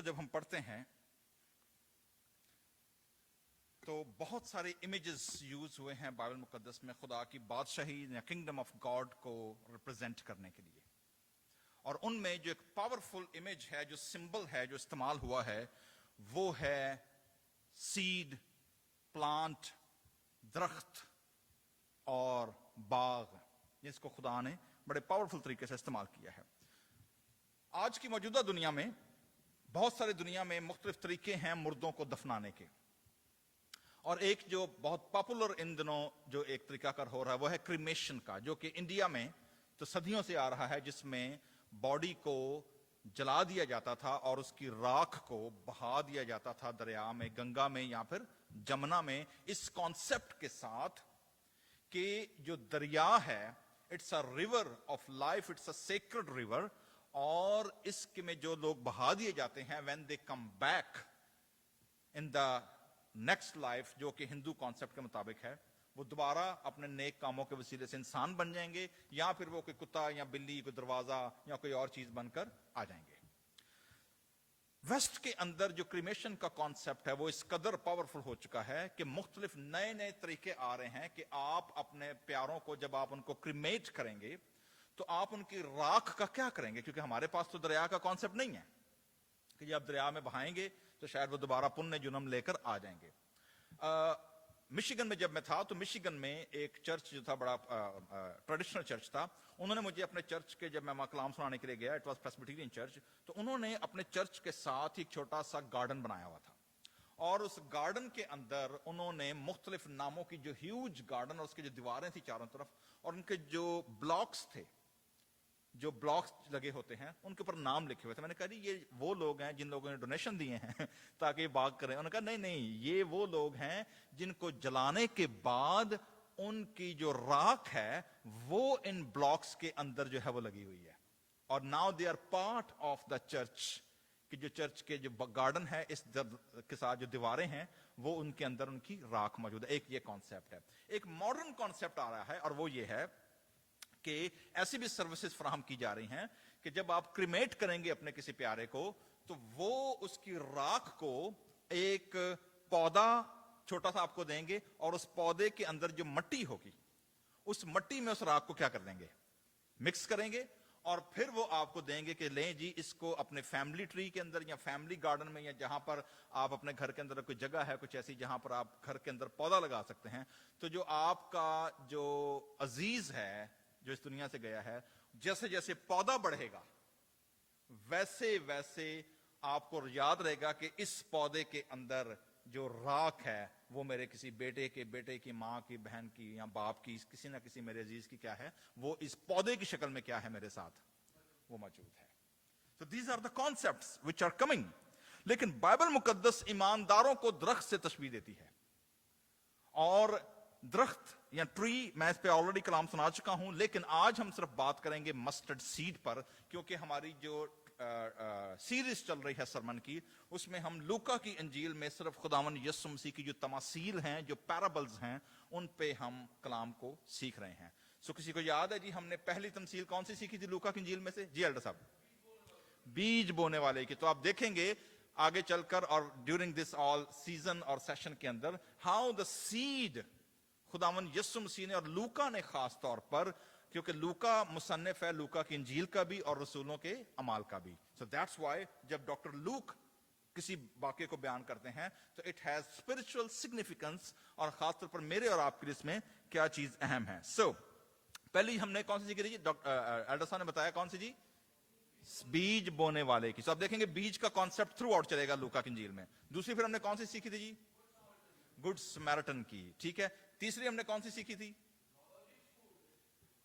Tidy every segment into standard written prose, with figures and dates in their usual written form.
جب ہم پڑھتے ہیں تو بہت سارے امیجز یوز ہوئے ہیں بائبل مقدس میں خدا کی بادشاہی یا کنگڈم آف گاڈ کو ریپرزینٹ کرنے کے لیے، اور ان میں جو ایک پاورفل امیج ہے، جو سمبل ہے، جو استعمال ہوا ہے، وہ ہے سیڈ، پلانٹ، درخت اور باغ، جس کو خدا نے بڑے پاورفل طریقے سے استعمال کیا ہے۔ آج کی موجودہ دنیا میں بہت سارے دنیا میں مختلف طریقے ہیں مردوں کو دفنانے کے، اور ایک جو بہت پاپولر ان دنوں جو ایک طریقہ کار ہو رہا ہے وہ ہے کریمیشن کا، جو کہ انڈیا میں تو صدیوں سے آ رہا ہے، جس میں باڈی کو جلا دیا جاتا تھا اور اس کی راکھ کو بہا دیا جاتا تھا دریا میں، گنگا میں یا پھر جمنا میں، اس کانسیپٹ کے ساتھ کہ جو دریا ہے it's a river of life, it's a sacred river, اور اس کے میں جو لوگ بہا دیے جاتے ہیں when they come back in the next life, جو کہ ہندو کانسیپٹ کے مطابق ہے، وہ دوبارہ اپنے نیک کاموں کے وسیلے سے انسان بن جائیں گے، یا پھر وہ کوئی کتا یا بلی، کوئی دروازہ یا کوئی اور چیز بن کر آ جائیں گے۔ ویسٹ کے اندر جو کریمیشن کا کانسیپٹ ہے وہ اس قدر پاورفل ہو چکا ہے کہ مختلف نئے نئے طریقے آ رہے ہیں کہ آپ اپنے پیاروں کو جب آپ ان کو کریمیٹ کریں گے تو آپ ان کی راکھ کا کیا کریں گے، کیونکہ ہمارے پاس تو دریا کا کانسیپٹ نہیں ہے کہ جب دریا میں بہائیں گے تو شاید وہ دوبارہ پنیہ جنم لے کر آ جائیں گے۔ مشیگن میں جب میں تھا تو مشیگن میں ایک چرچ جو تھا، بڑا ٹریڈیشنل چرچ تھا، انہوں نے مجھے اپنے چرچ کے، جب میں کلام سنانے کے لیے گیا، اٹ واز پریسبیٹیرین چرچ، تو انہوں نے اپنے چرچ کے ساتھ ایک چھوٹا سا گارڈن بنایا ہوا تھا، اور اس گارڈن کے اندر انہوں نے مختلف ناموں کی جو ہیوج گارڈن، اور اس کی جو دیواریں تھیں چاروں طرف، اور ان کے جو بلاکس تھے، جو بلاکس لگے ہوتے ہیں، ان کے اوپر نام لکھے ہوئے تھے۔ میں نے کہا جی یہ وہ لوگ ہیں جن لوگوں نے ڈونیشن دیے ہیں تاکہ یہ باغ کریں۔ انہوں نے کہا نہیں، یہ وہ لوگ ہیں جن کو جلانے کے بعد ان کی جو راکھ ہے وہ ان بلاکس کے اندر جو ہے وہ لگی ہوئی ہے، اور now they are part of the church, کہ جو چرچ کے جو گارڈن ہے اس کے ساتھ جو دیواریں ہیں وہ ان کے اندر ان کی راکھ موجود ہے۔ ایک یہ کانسیپٹ ہے۔ ایک ماڈرن کانسیپٹ آ رہا ہے، اور وہ یہ ہے کہ ایسی بھی سروسز فراہم کی جا رہی ہیں کہ جب آپ کریمیٹ کریں گے اپنے کسی پیارے کو تو وہ اس کی راکھ کو ایک پودا چھوٹا سا آپ کو دیں گے، اور اس پودے کے اندر جو مٹی ہوگی اس مٹی میں اس راکھ کو کیا کر دیں گے، مکس کریں گے، اور پھر وہ آپ کو دیں گے کہ لیں جی اس کو اپنے فیملی ٹری کے اندر یا فیملی گارڈن میں، یا جہاں پر آپ اپنے گھر کے اندر کوئی جگہ ہے کچھ ایسی جہاں پر آپ گھر کے اندر پودا لگا سکتے ہیں، تو جو آپ کا جو عزیز ہے جو اس دنیا سے گیا ہے، جیسے جیسے پودا بڑھے گا ویسے ویسے آپ کو یاد رہے گا کہ اس پودے کے اندر جو راکھ ہے وہ میرے کسی بیٹے کے بیٹے کی، ماں کی، بہن کی یا باپ کی، کسی نہ کسی میرے عزیز کی کیا ہے، وہ اس پودے کی شکل میں کیا ہے میرے ساتھ وہ موجود ہے۔ So these are the concepts which are coming۔ لیکن بائبل مقدس ایمانداروں کو درخت سے تشبیہ دیتی ہے، اور درخت یا ٹری میں اس پہ آلریڈی کلام سنا چکا ہوں، لیکن آج ہم صرف بات کریں گے مسٹرڈ سیڈ پر، کیونکہ ہماری جو سیریز چل رہی ہے سرمن کی، اس میں ہم لوکا کی انجیل میں صرف خداوند یسوع مسیح کی جو تماثیل ہیں، جو پیرابلز ہیں، ان پہ ہم کلام کو سیکھ رہے ہیں۔ سو کسی کو یاد ہے جی ہم نے پہلی تمثیل کون سی سیکھی تھی لوکا کی انجیل میں سے؟ جی ایلڈر صاحب، بیج بونے والے کی۔ تو آپ دیکھیں گے آگے چل کر اور ڈیورنگ دس آل سیزن اور سیشن کے اندر ہاؤ دا سیڈ، خداوند یسوع مسیح نے، اور لوکا نے خاص طور پر، کیونکہ لوکا مصنف ہے لوکا کی انجیل کا بھی اور رسولوں کے اعمال کا بھی، سو دیٹس وائی جب ڈاکٹر لوک کسی واقعے کو بیان کرتے ہیں تو اٹ ہیز اسپرچل سگنیفیکینس، اور خاص طور پر میرے اور آپ کے لیے اس میں کیا چیز اہم ہے۔ سو پہلی ہم نے کون سی سیکھی تھی؟ ایلڈر صاحب نے بتایا کون سی جی؟ بیج بونے والے کی۔ سو آپ دیکھیں گے بیج کا کانسیپٹ تھرو آؤٹ چلے گا لوکا کی انجیل میں۔ دوسری پھر ہم نے کون سی سیکھی تھی جی؟ گڈ سمیرٹن کی، ٹھیک ہے۔ تیسری ہم نے کون سی سیکھی تھی؟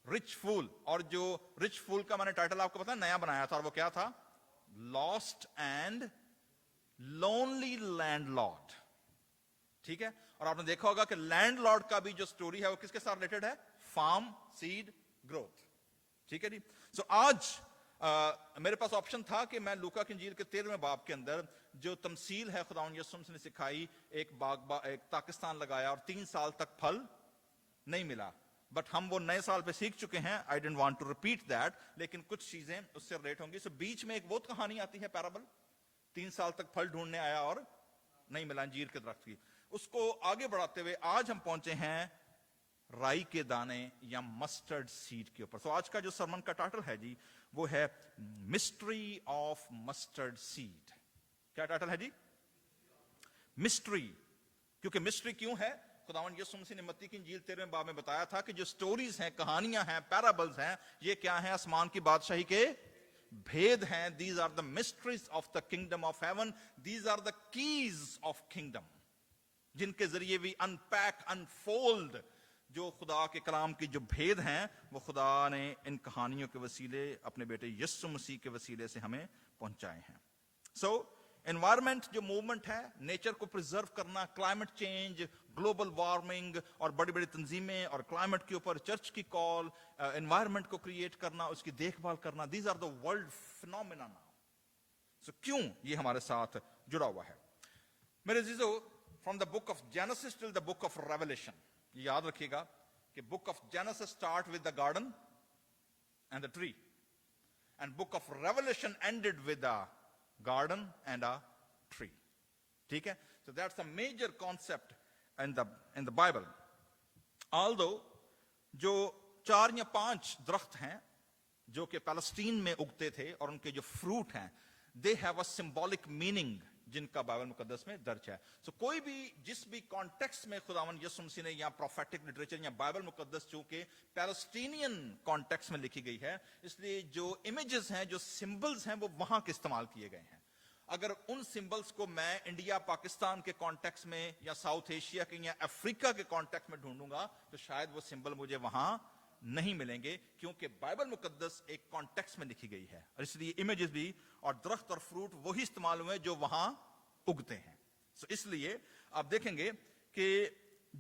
رچ فول، اور جو رچ فول کا میں نے ٹائٹل آپ کو پتا نیا بنایا تھا، اور وہ کیا تھا؟ Lost and lonely land lord, ٹھیک ہے۔ اور آپ نے دیکھا ہوگا کہ لینڈ لارڈ کا بھی جو سٹوری ہے وہ کس کے ساتھ ریلیٹڈ ہے؟ فارم، سیڈ، گروتھ، ٹھیک ہے جی۔ سو آج میرے پاس آپشن تھا کہ میں لوکا کی انجیل کے 13ویں باب کے اندر جو تمثیل ہے خداوند یسوع نے سکھائی، ایک ایک پاکستان لگایا اور 3 سال تک پھل نہیں ملا، بٹ ہم وہ نئے سال پہ سیکھ چکے ہیں، I don't want to repeat that, لیکن کچھ چیزیں اس سے ریلیٹ ہوں گی۔ سو بیچ میں ایک وہ کہانی آتی ہے پیرابل 3 साल तक फल ढूंढने आया और नहीं मिला अंजीर के दरख्त की। उसको आगे बढ़ाते हुए आज हम पहुंचे हैं राई के दाने या मस्टर्ड सीड के ऊपर। तो आज का जो सरमन का टाइटल है जी वो है मिस्ट्री ऑफ मस्टर्ड सीड। क्या टाइटल है जी? मिस्ट्री। क्योंकि मिस्ट्री क्यों है? खुदावंद यीशु मसीह ने मत्ती की इंजील 13वें बाब में बताया था कि जो स्टोरीज हैं, कहानियां हैं, पैराबल्स हैं, ये क्या है? आसमान की बादशाही के भेद हैं। These are the mysteries of the kingdom of heaven, these are the keys of kingdom, जिनके जरिए भी अनपैक, अनफोल्ड जो खुदा के कलाम की जो भेद हैं वो खुदा ने इन कहानियों के वसीले अपने बेटे यीशु मसीह के वसीले से हमें पहुंचाए हैं। सो एनवायरमेंट जो मूवमेंट है, नेचर को प्रिजर्व करना, क्लाइमेट चेंज, ग्लोबल वार्मिंग और बड़ी बड़ी तंजीमें और क्लाइमेट के ऊपर चर्च की कॉल, एनवायरमेंट को क्रिएट करना, उसकी देखभाल करना, these are the world phenomena now. So क्यों ये हमारे साथ जुड़ा हुआ है? मेरे अजीजों, from the book of Genesis till the book of Revelation, याद रखिएगा कि book of Genesis start with the garden and the tree, and book of Revelation ended with the garden and a tree. ठीक है? So that's a major concept in the Bible. Although जो 4 या 5 दरख्त हैं जो कि पैलेस्टीन में उगते थे और उनके जो फ्रूट हैं, they have a symbolic meaning जिनका बाइबल मुकद्दस में दर्ज है। So कोई भी जिस भी कॉन्टेक्स्ट में खुदावंद यीशु मसीह ने या प्रोफेटिक लिटरेचर या बाइबल मुकद्दस चूंकि पैलेस्टीनियन कॉन्टेक्स्ट में लिखी गई है, इसलिए जो इमेजेस हैं, जो सिंबल्स हैं, वो वहां के इस्तेमाल किए गए हैं। अगर उन सिंबल्स को मैं इंडिया पाकिस्तान के कॉन्टेक्स्ट में या साउथ एशिया के या अफ्रीका के कॉन्टेक्स्ट में ढूंढूंगा तो शायद वो सिंबल मुझे वहां नहीं मिलेंगे, क्योंकि बाइबल मुकद्दस एक कॉन्टेक्स्ट में लिखी गई है और इसलिए इमेजेस भी और दरख्त और फ्रूट वही इस्तेमाल हुए जो वहां उगते हैं। सो इसलिए आप देखेंगे कि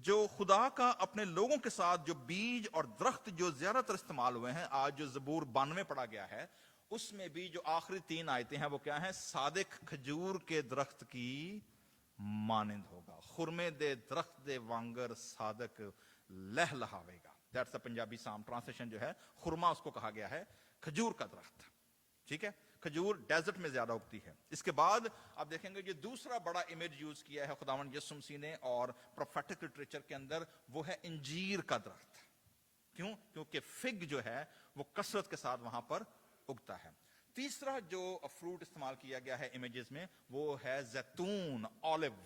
जो खुदा का अपने लोगों के साथ जो बीज और दरख्त जो ज्यादातर इस्तेमाल हुए हैं, आज जो ज़बूर 92 पढ़ा गया है, उसमें भी जो आखिरी 3 आयतें हैं वो क्या है? सादिक खजूर के दरख्त की मानिंद होगा, खुरमे दे दरख्त दे वांगर सादक लहलहावेगा। दैट्स द पंजाबी साम ट्रांसलेशन जो है, खुरमा उसको कहा गया है, खजूर का दरख्त। ठीक है? खजूर डेजर्ट में ज्यादा उगती है। इसके बाद आप देखेंगे जो दूसरा बड़ा इमेज यूज किया है खुदावंद यीशु मसीह ने और प्रोफेटिक लिटरेचर के अंदर, वो है इंजीर का दरख्त। क्यों? क्योंकि फिग जो है वो कसरत के साथ वहां पर उगता है। तीसरा जो फ्रूट इस्तेमाल किया गया है इमेजेस में वो है जैतून, ऑलिव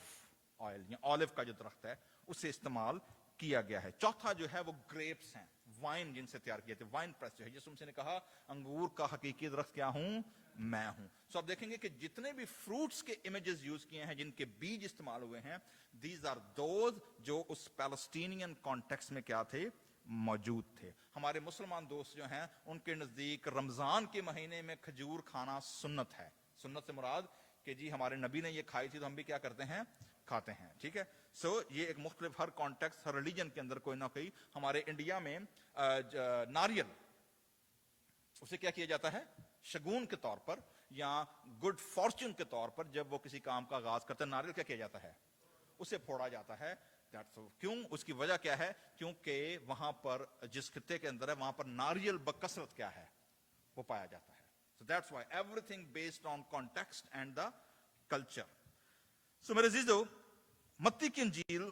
ऑयल या ऑलिव का जो दरख्त है उसे इस्तेमाल किया गया है। चौथा जो है वो ग्रेप्स हैं, वाइन जिनसे तैयार किए थे, वाइन प्रेस जो है। यीशु मसीह ने कहा अंगूर का हकीकी दरख्त क्या हूं? मैं हूं। सो आप देखेंगे कि जितने भी फ्रूट्स के इमेजेस यूज किए हैं, जिनके बीज इस्तेमाल हुए हैं, दीज आर दोज जो उस पैलेस्टीनियन कॉन्टेक्स्ट में क्या थे? मौजूद थे। हमारे मुसलमान दोस्त जो हैं उनके नजदीक रमजान के महीने में खजूर खाना सुन्नत है। सुन्नत से मुराद कि जी हमारे नबी ने ये खाई थी तो हम भी क्या करते हैं? खाते हैं। ठीक है? सो ये एक मुख्तलिफ हर कॉन्टेक्स्ट, हर रिलीजन के अंदर कोई ना कोई। हमारे इंडिया में नारियल, उसे क्या किया जाता है? शगुन के तौर पर या गुड फॉर्च्यून के तौर पर जब वो किसी काम का आगाज करते हैं, नारियल क्या किया जाता है? उसे फोड़ा जाता है। क्यों? उसकी वजह क्या है? क्योंकि वहां पर जिस खित्ते के अंदर है वहां पर नारियल बकसरत क्या है? वो पाया जाता है। So that's why everything based on context and the कल्चर। सो मेरे अजीजों, मत्ती की इंजील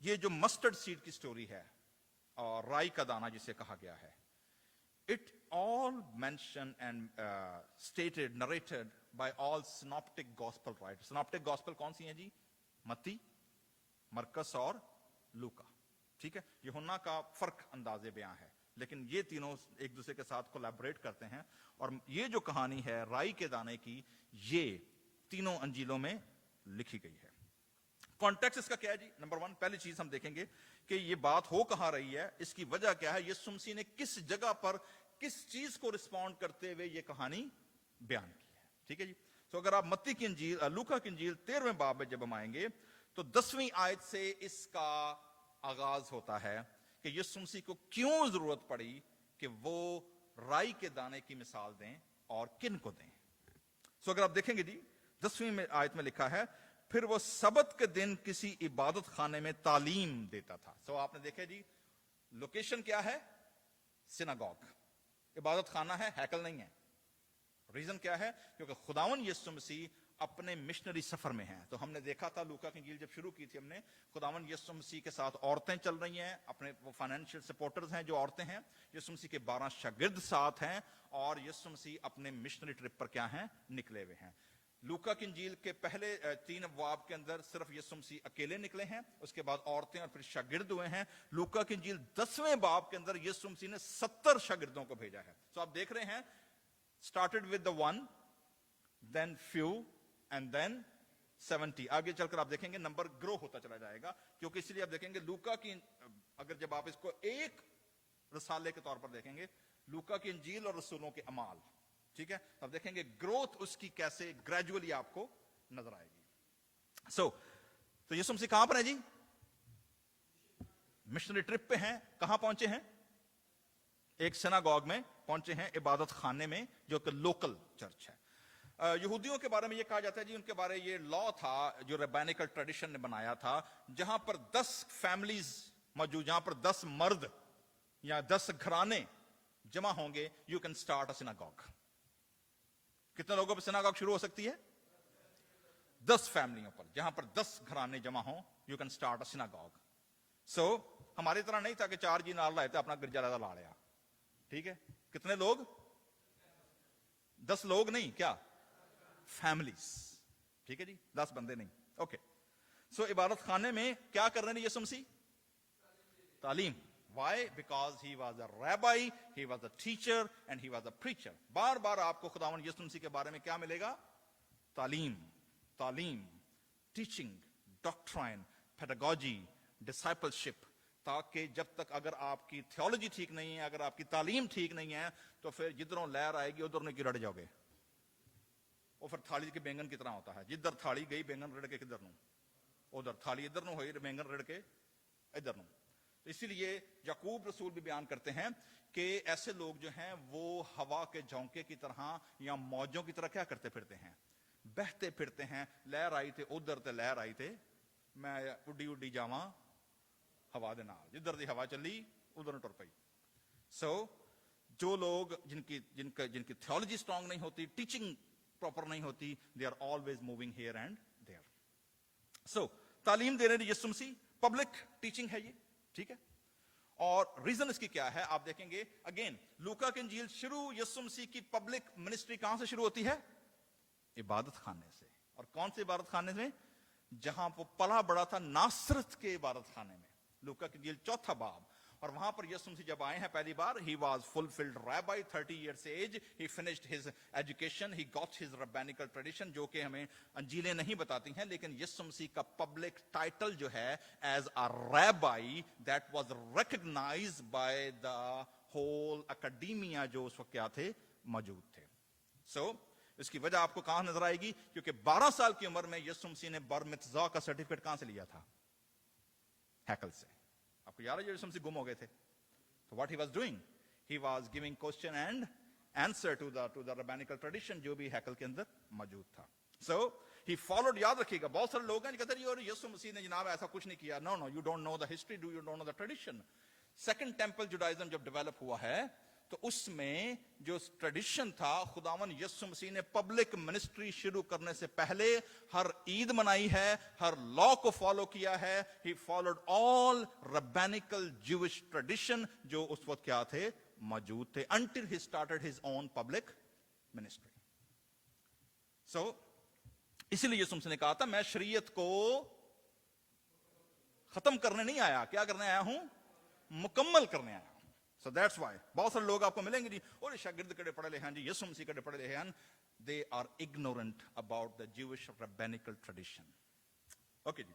ये जो मस्टर्ड सीड की स्टोरी है और राई का दाना जिसे कहा गया है, it all mention and stated, narrated by all synoptic gospel writers. Synoptic gospel कौन सी हैं जी? मत्ती, मरकस और लूका। ठीक है? यूहन्ना का फर्क अंदाजे बयां है, लेकिन ये तीनों एक दूसरे के साथ कोलैबोरेट करते हैं और ये जो कहानी है राई के दाने की, ये तीनों अंजीलों में लिखी गई है। कॉन्टेक्स्ट इसका क्या है जी? नंबर 1, पहली चीज हम देखेंगे कि ये बात हो कहां रही है, इसकी वजह क्या है, यीशु मसीह ने किस जगह पर किस चीज को रिस्पॉन्ड करते हुए ये कहानी बयान की है। ठीक है जी? तो अगर आप मत्ती की इंजील, लूका की इंजील 13वें बाब में जब हम आएंगे तो 10वीं आयत से इसका आगाज होता है कि यीशु मसीह को क्यों जरूरत पड़ी कि वो राई के दाने की मिसाल दें और किन को दें। सो अगर आप देखेंगे जी 10वीं आयत में लिखा है, फिर वो सबत के दिन किसी इबादत खाने में तालीम देता था। सो आपने देखा जी, लोकेशन क्या है? सिनागॉग, इबादत खाना है, हैकल नहीं है। रीजन क्या है? क्योंकि खुदावन यीशु मसीह अपने मिशनरी सफर में हैं। तो हमने देखा था लूका की इंजील जब शुरू की थी हमने, खुदावंद यीशु मसीह के साथ औरतें चल रही हैं, अपने वो फाइनेंशियल सपोर्टर्स हैं जो औरतें हैं, यीशु मसीह के 12 शागिर्द साथ हैं, और यीशु मसीह अपने मिशनरी ट्रिप पर क्या हैं, निकले हुए हैं। लूका की इंजील के पहले 3 अबवाब के अंदर सिर्फ यीशु मसीह अकेले निकले हैं, उसके बाद औरतें और फिर शागिर्द हुए हैं। लूका की इंजील 10वें बाब के अंदर यीशु मसीह ने 70 शागिर्दों को भेजा है। तो आप देख रहे हैं, started with the 1, then few, and then 70। आगे चलकर आप देखेंगे नंबर ग्रो होता चला जाएगा, क्योंकि इसलिए आप देखेंगे लूका की, अगर जब आप इसको एक रसाले के तौर पर देखेंगे, लूका की इंजील और रसूलों के अमाल, ठीक है, अब देखेंगे ग्रोथ उसकी कैसे ग्रेजुअली आपको नजर आएगी। तो यीशु मसीह कहां पर है जी? मिशनरी ट्रिप पे हैं। कहां पहुंचे हैं? एक सिनागॉग में पहुंचे हैं, इबादत खाने में, जो कि लोकल चर्च है। यहूदियों के बारे में ये कहा जाता है जी, उनके बारे ये लॉ था जो रैबानिकल ट्रेडिशन ने बनाया था, जहां पर 10 फैमिलीज मौजूद, जहां पर 10 मर्द या 10 घराने जमा होंगे, you can start a synagogue. कितने लोगों पर सिनागॉग शुरू हो सकती है? 10 फैमिलियों पर, जहां पर 10 घराने जमा हो, you can start a synagogue. सो हमारी तरह नहीं था कि 4 जी नाल लाए थे अपना गिरजा ला लिया, ठीक है। कितने लोग? 10 लोग नहीं, क्या? फैमिलीज, ठीक है जी, 10 बंदे नहीं। ओके, सो इबादत खाने में क्या कर रहे हैं यीशु मसीह? तालीम। Why? Because he was a rabbi, he was a teacher, and he was a preacher. बार बार आपको खुदावंद यीशु मसीह के बारे में क्या मिलेगा? तालीम, तालीम, teaching, doctrine, pedagogy, discipleship, ताकि जब तक अगर आपकी थियोलॉजी ठीक नहीं है, अगर आपकी तालीम ठीक नहीं है, तो फिर जिधरों लहर आएगी उधर नहीं रड़ जाओगे। और फिर थाली के बैंगन की तरह होता है, जिधर थाली गई बैंगन रड़ के किधर नू, उधर थाली इधर नू हुई, बैंगन रड़ के इधर नू। तो इसीलिए याकूब रसूल भी बयान करते हैं कि ऐसे लोग जो हैं वो हवा के झोंके की तरह या मौजों की तरह क्या करते फिरते हैं? बहते फिरते हैं। लहर आई थे उधर ते लहर आई थे, मैं उड्डी उड्डी जावा हवा दे नाल, जिधर दी हवा चली उधर टुर पई। सो जो लोग जिनकी थियोलॉजी स्ट्रांग नहीं होती, टीचिंग प्रॉपर नहीं होती, they are always moving here and there. So तालीम दे रहे यीशु मसीह, पब्लिक टीचिंग है ये, ठीक है। और रीजन इसकी क्या है आप देखेंगे। अगेन लूका की इंजील शुरू यीशु मसीह की पब्लिक मिनिस्ट्री कहां से शुरू होती है? इबादत खाने से। और कौन से इबादत खाने में? जहां वो पला बड़ा था, नासरत के इबादत खाने में। लूका की इंजील 4 बाब, और वहां पर यीशु मसीह जब आए हैं पहली बार, he was fulfilled rabbi, 30 years age, he finished his education, he got his rabbinical tradition, जो कि हमें अंजीलें नहीं बताती हैं, लेकिन यीशु मसीह का पब्लिक टाइटल जो है as a rabbi, that was recognized by the whole academia जो उस वक्त क्या थे, मौजूद थे। So इसकी वजह आपको कहां नजर आएगी? क्योंकि 12 साल की उम्र में यीशु मसीह ने बर मित्जा का सर्टिफिकेट कहां से लिया था? हैकल से। आपको याद है यीशु मसीह गुम हो गए थे, तो what he was doing, he was giving question and answer to the rabbinical tradition जो भी हैकल के अंदर मौजूद था। So he followed. याद रखिएगा, बहुत सारे लोग हैं जो कहते हैं यीशु मसीह ने जनाब ऐसा कुछ नहीं किया। No no, you don't know the history, do you don't know the tradition. Second temple Judaism जब डेवलप हुआ है, तो उसमें जो ट्रेडिशन था, खुदावन यीशु मसीह ने पब्लिक मिनिस्ट्री शुरू करने से पहले हर ईद मनाई है, हर लॉ को फॉलो किया है। He followed all rabbinical Jewish tradition जो उस वक्त क्या थे, मौजूद थे, until he started his own public ministry. So इसीलिए यीशु मसीह ने कहा था, मैं शरीयत को खत्म करने नहीं आया, क्या करने आया हूं? मुकम्मल करने आया। So that's why बहुत सारे लोग आपको मिलेंगे जी, और शागिर्द कड़े पढ़े लिखे हैं जी, यीशु मसीह कड़े पढ़े लिखे हैं, they are ignorant about the Jewish rabbinical tradition. Okay ji.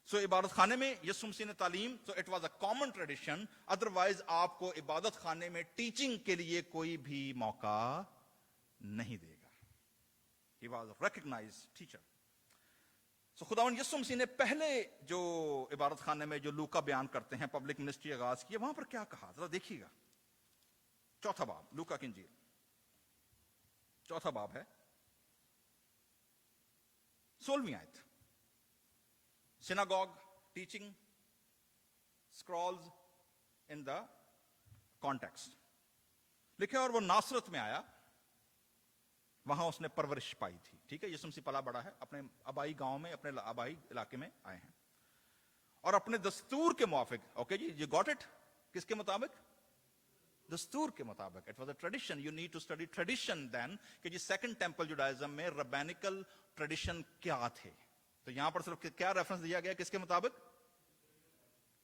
So इबादत खाने में यीशु मसीह ने तालीम, so it was a common tradition, otherwise आपको इबादत खाने में टीचिंग के लिए कोई भी मौका नहीं देगा। He was a recognized teacher. So खुदावन यीशु मसीह ने पहले जो इबादत खाने में जो लूका बयान करते हैं पब्लिक मिनिस्ट्री आगाज की, वहां पर क्या कहा जरा देखिएगा। 4 बाब लूका की इंजील 4 बाब है, 16वीं आयत। Synagogue, teaching, scrolls in the context लिखे, और वो नासरत में आया वहां उसने परवरिश पाई थी, ठीक है। यीशु मसीह पला बड़ा है, अपने आबाई गांव में, अपने आबाई इलाके में आए हैं, और अपने दस्तूर के मुताबिक, okay ji, you got it, किसके मुताबिक? दस्तूर के मुताबिक। It was a tradition, you need to study tradition then, कि जी सेकंड टेंपल जुडाइज्म में रबैनिकल ट्रेडिशन क्या थे। तो यहां पर सिर्फ क्या रेफरेंस दिया गया, किसके मुताबिक?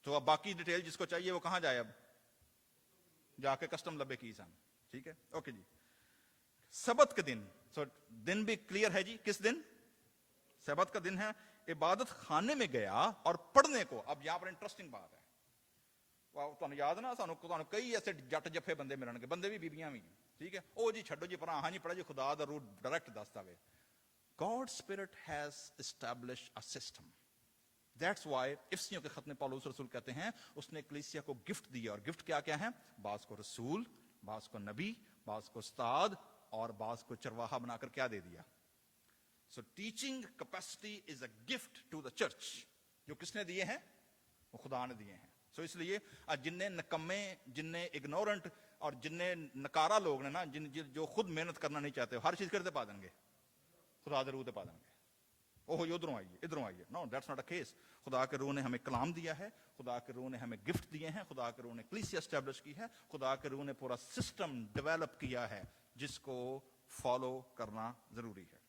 तो अब बाकी डिटेल जिसको चाहिए वो कहां जाए, अब जाके कस्टम लबे की सन, ठीक है, ओके जी। सबत के दिन, सो दिन भी क्लियर है जी, किस दिन? सबत का दिन है। इबादत खाने में गया और पढ़ने को। अब यहां पर इंटरेस्टिंग बात है, ਤੁਹਾਨੂੰ याद ना, ਤੁਹਾਨੂੰ कई ऐसे जट जफे बंदे मिलणगे, बंदे भी बीबियां भी, ठीक है। ओ जी छड्डो जी पर, हाँ जी पढ़ा जी, खुदा दा रूह डायरेक्ट दसदा वे। God's Spirit has established a system. That's why इफ्सियों के खत में पौलुस रसूल कहते हैं उसने कलीसिया को गिफ्ट दिया, और गिफ्ट क्या क्या है? बास को रसूल, बास को नबी, बास को उस्ताद, और बास को चरवाहा बनाकर क्या दे दिया? So teaching capacity is a gift to the church. जो किसने दिए हैं? वो खुदा ने दिए हैं। So इसलिए जिनने नकम्मे, जिनने इग्नोरेंट और जिनने नकारा लोग ने ना, जो खुद मेहनत करना नहीं चाहते, हर चीज करते पा देंगे, खुदा के रूह ते पा देंगे। ओहो उधरों आइए, इधरों आइए। No, that's not a case. खुदा के रूह ने हमें कलाम दिया है, खुदा के रूह ने हमें गिफ्ट दिए हैं, खुदा के रूह ने कलीसिया एस्टैब्लिश की है, खुदा के रूह ने पूरा सिस्टम डेवलप किया है जिसको फॉलो करना जरूरी है।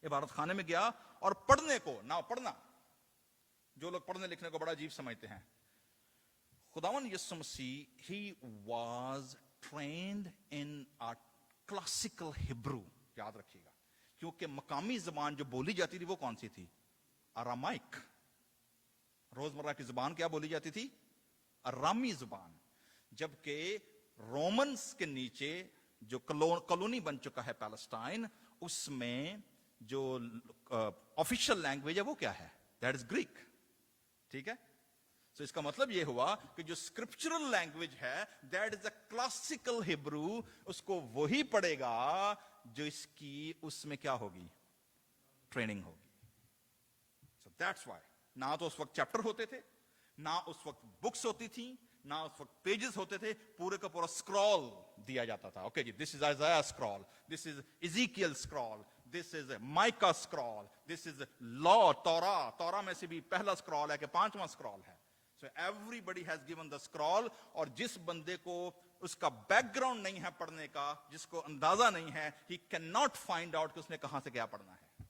इबादत खाने में गया और पढ़ने को, ना पढ़ना, जो लोग पढ़ने लिखने को बड़ा अजीब समझते हैं, खुदावन यीशु मसीह, he was trained in a classical Hebrew, याद रखिएगा, क्योंकि मकामी जबान जो बोली जाती थी वो कौन सी थी? अरामाइक। रोजमर्रा की जुबान क्या बोली जाती थी? अरामी जुबान। जबकि रोमन्स के नीचे जो कॉलोनी बन चुका है पैलेस्टाइन, उसमें जो ऑफिशियल लैंग्वेज है वो क्या है? दैट इज ग्रीक, ठीक है। तो इसका मतलब ये हुआ कि जो स्क्रिप्चरल लैंग्वेज है, that is a classical Hebrew, उसको वही पढ़ेगा जो इसकी उसमें क्या होगी? ट्रेनिंग होगी। सो दैट्स व्हाई ना तो उस वक्त चैप्टर होते थे, ना उस वक्त बुक्स होती थी, ना उस वक्त पेजेस होते थे, पूरे का पूरा स्क्रॉल दिया जाता था। ओके जी, this is Isaiah scroll, this is Ezekiel scroll, this is Micah scroll, this is law, Torah में से भी पहला स्क्रॉल है कि 5वां स्क्रॉल है। So everybody has given the scroll, और जिस बंदे को उसका बैकग्राउंड नहीं है पढ़ने का, जिसको अंदाजा नहीं है, he cannot find out कि उसने कहां से क्या पढ़ना है।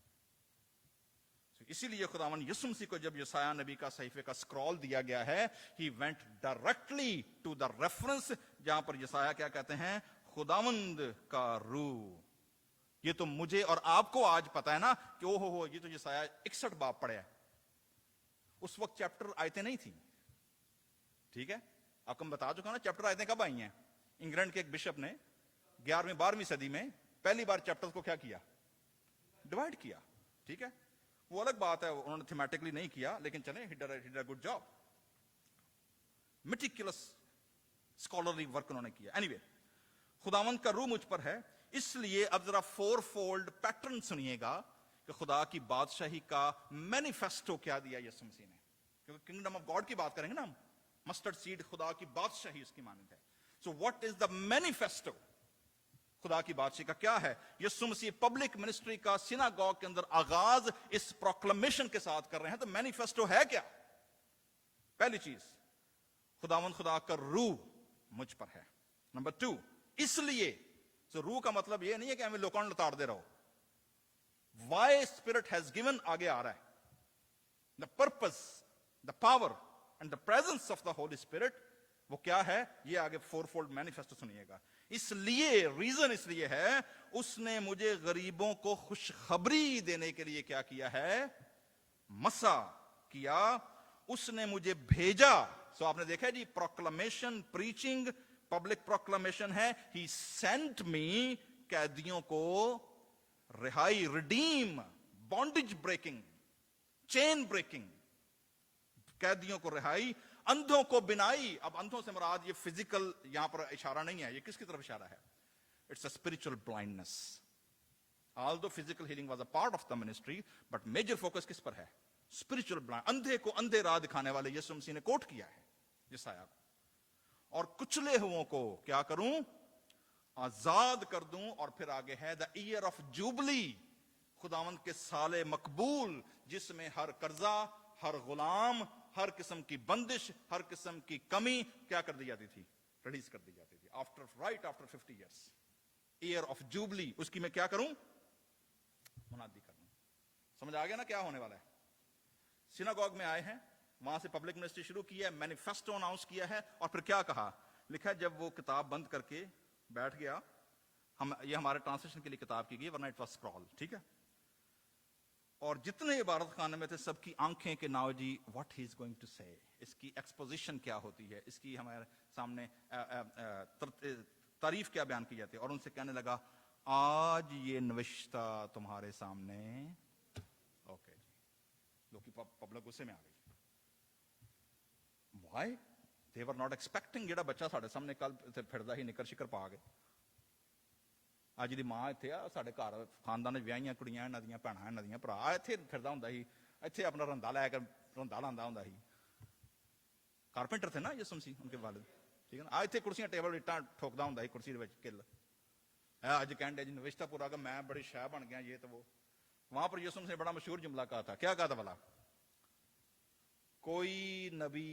So इसीलिए खुदावन यीशु मसीह को जब यशायाह नबी का सहीफे का स्क्रॉल दिया गया है, he went directly to the reference, जहां पर यशायाह क्या कहते हैं? खुदावंद का रूह। ये तो मुझे और आपको आज पता है ना कि ओहो हो, ये तो यशायाह 61 बाब पढ़े है। उस वक्त चैप्टर आयतें नहीं थी, ठीक है। आपको मैं बता चुका ना चैप्टर आयतें कब आई हैं। इंग्लैंड के एक बिशप ने 11वीं 12वीं सदी में पहली बार चैप्टर्स को क्या किया? डिवाइड किया, ठीक है। वो अलग बात है, उन्होंने थीमेटिकली नहीं किया, लेकिन चले, he did a good job, meticulous scholarly work उन्होंने किया। एनीवे, खुदावंद का रूह मुझ पर है, इसलिए अब जरा 4-fold पैटर्न सुनिएगा कि खुदा की बादशाही का मैनिफेस्टो क्या दिया यीशु मसीह ने। क्योंकि किंगडम ऑफ गॉड की बात करेंगे ना हम, मस्टर्ड सीड खुदा की बादशाही उसकी मानद है। So what is the manifesto? खुदा की बादशाही का क्या है? यीशु मसीह पब्लिक मिनिस्ट्री का सिनागॉग के अंदर आगाज इस प्रोक्लेमेशन के साथ कर रहे हैं। तो मैनिफेस्टो है क्या? पहली चीज, खुदावंद खुदा का रूह मुझ पर है। नंबर 2, इसलिए, तो रूह का मतलब ये नहीं है कि हमें लोकान लताड़ दे रहो। Why Spirit has given आगे आ रहा है, the purpose, the power and the presence of the Holy Spirit, वो क्या है? ये आगे 4-fold मैनिफेस्टो सुनिएगा। इसलिए, रीजन इसलिए है, उसने मुझे गरीबों को खुशखबरी देने के लिए क्या किया है? मसा किया, उसने मुझे भेजा। सो आपने देखा ji, proclamation, preaching, public proclamation है। ही सेंट मी, कैदियों को रिहाई, redeem, bondage breaking, chain breaking, कैदियों को रिहाई, अंधों को बिनाई। अब अंधों से मुराद ये फिजिकल यहां पर इशारा नहीं है, ये किसकी तरफ इशारा है? It's a spiritual blindness. Although physical healing was a part of the ministry, but major focus किस पर है? Spiritual blind. अंधे को अंधे राह दिखाने वाले यीशु मसीह ने कोट किया है यशायाह को। और कुचले हुओं को क्या करूं? आजाद कर दूं, और फिर आगे है द ईयर ऑफ जुबली, खुदावंद के साले मकबूल, जिसमें हर कर्जा, हर गुलाम, हर किस्म की बंदिश, हर किस्म की कमी क्या कर दी जाती थी, रिलीज कर दी जाती थी। After 50 years, year of jubilee, उसकी मैं क्या करूं, मुनादी करूं। समझ आ गया ना क्या होने वाला है। सिनागोग में आए हैं, वहां से पब्लिक मिनिस्ट्री शुरू की है, मैनिफेस्टो अनाउंस किया है, और फिर क्या कहा, लिखा है जब वो किताब बंद करके बैठ गया, ये हमारे ट्रांसलेशन के लिए किताब की गई, वरना इट वाज स्क्रॉल, ठीक है, और जितने इबादत खाने में थे सबकी आंखें के नाव जी, what he is going to say, इसकी एक्सपोजिशन क्या होती है, इसकी हमारे सामने तारीफ क्या बयान की जाती है, और उनसे कहने लगा आज ये नविश्ता तुम्हारे सामने। ओके जी, लोग पब्लिक गुस्से में आ गई। Why? They were not expecting ਜਿਹੜਾ ਬੱਚਾ ਸਾਡੇ ਸਾਹਮਣੇ ਕੱਲ ਫਿਰਦਾ ਸੀ ਨਿੱਕਰ ਸ਼ਿਕਰ ਪਾ ਕੇ, ਅੱਜ ਦੀ ਮਾਂ ਇੱਥੇ ਆ ਸਾਡੇ ਘਰ ਖਾਨਦਾਨ ਵਿੱਚ ਵਿਆਹੀਆਂ ਕੁੜੀਆਂ, ਇਹਨਾਂ ਦੀਆਂ ਭੈਣਾਂ, ਇਹਨਾਂ ਦੀਆਂ ਭਰਾ, ਇੱਥੇ ਫਿਰਦਾ ਹੁੰਦਾ ਸੀ, ਇੱਥੇ ਆਪਣਾ ਰੰਦਾ ਲੈ ਕੇ ਰੰਦਾ ਲਾਉਂਦਾ ਹੁੰਦਾ ਸੀ। ਕਾਰਪੈਂਟਰ ਥੇ ਨਾ ਯਿਸੂ ਮਸੀਹ ਉਨਕੇ ਵਾਲਿਦ, ਠੀਕ ਹੈ ਨਾ। ਇੱਥੇ ਕੁਰਸੀਆਂ ਟੇਬਲ ਇੱਟਾਂ ਠੋਕਦਾ ਹੁੰਦਾ ਸੀ ਕੁਰਸੀ ਦੇ ਵਿੱਚ ਕਿੱਲ। ਅੱਜ ਕਹਿੰਦੇ ਜੀ ਨਵਿਸ਼ਤਾ ਪੂਰਾ का मैं बड़ी शाह बन गया, ये तो वो। वहां पर यीशु ने बड़ा मशहूर जुमला कहा था, क्या कहा था भला, कोई नबी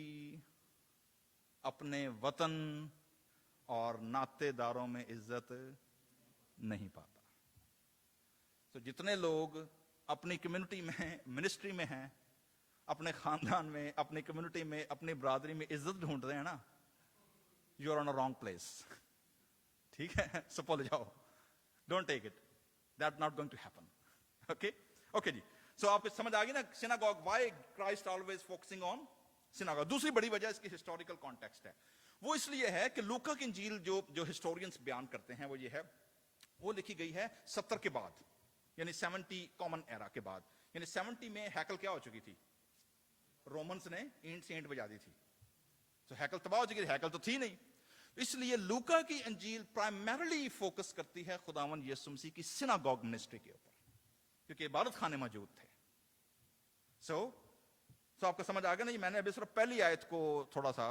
अपने वतन और नातेदारों में इज्जत नहीं पाता। तो जितने लोग अपनी कम्युनिटी में, मिनिस्ट्री में हैं, अपने खानदान में, अपनी कम्युनिटी में, अपनी बरादरी में इज्जत ढूंढ रहे हैं ना, you are on a wrong place, ठीक है, सो भूल जाओ, don't take it, that not going to happen. Okay okay जी, सो आपको समझ आ गई ना synagogue, why Christ always focusing on synagogue. दूसरी बड़ी वजह इसकी हिस्टोरिकल कॉन्टेक्स्ट है, वो इसलिए है कि लूका की इंजील जो हिस्टोरियंस बयान करते हैं वो ये है, वो लिखी गई है 70 के बाद, यानी 70 कॉमन एरा के बाद, यानी 70 में हैकल क्या हो चुकी थी, रोमन्स ने ईंट से ईंट बजा दी थी, तो हैकल तबाह हो चुकी थी, हैकल तो थी नहीं। इसलिए लूका की इंजील प्राइमरीली फोकस करती है खुदावन यीशु मसीह की सिनागोग मिनिस्ट्री के ऊपर, क्योंकि इबादत खाने मौजूद थे। सो आपको समझ आ गया नहीं, मैंने अभी सिर्फ पहली आयत को थोड़ा सा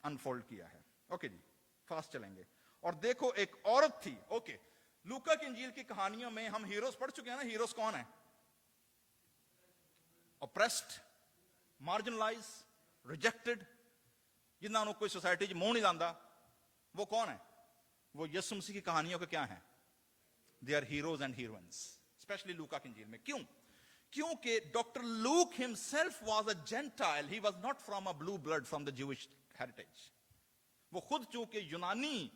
अनफोल्ड किया है। ओके जी, फास्ट चलेंगे। और देखो एक औरत थी। ओके, लूका की इंजील की कहानियों में हम हीरोज पढ़ चुके हैं ना, हीरोज कौन है, ऑप्रेस्ड, मार्जिनलाइज, रिजेक्टेड, जिन्होंने कोई सोसाइटी मुंह नहीं लाता, वो कौन है, वो यीशु मसीह की कहानियों के क्या है, they are heroes and heroines, specially लूका की इंजील में। क्यों? क्योंकि doctor Luke himself was a gentile, he was not from a blue blood from the Jewish heritage, वो खुद चूंकि यूनानी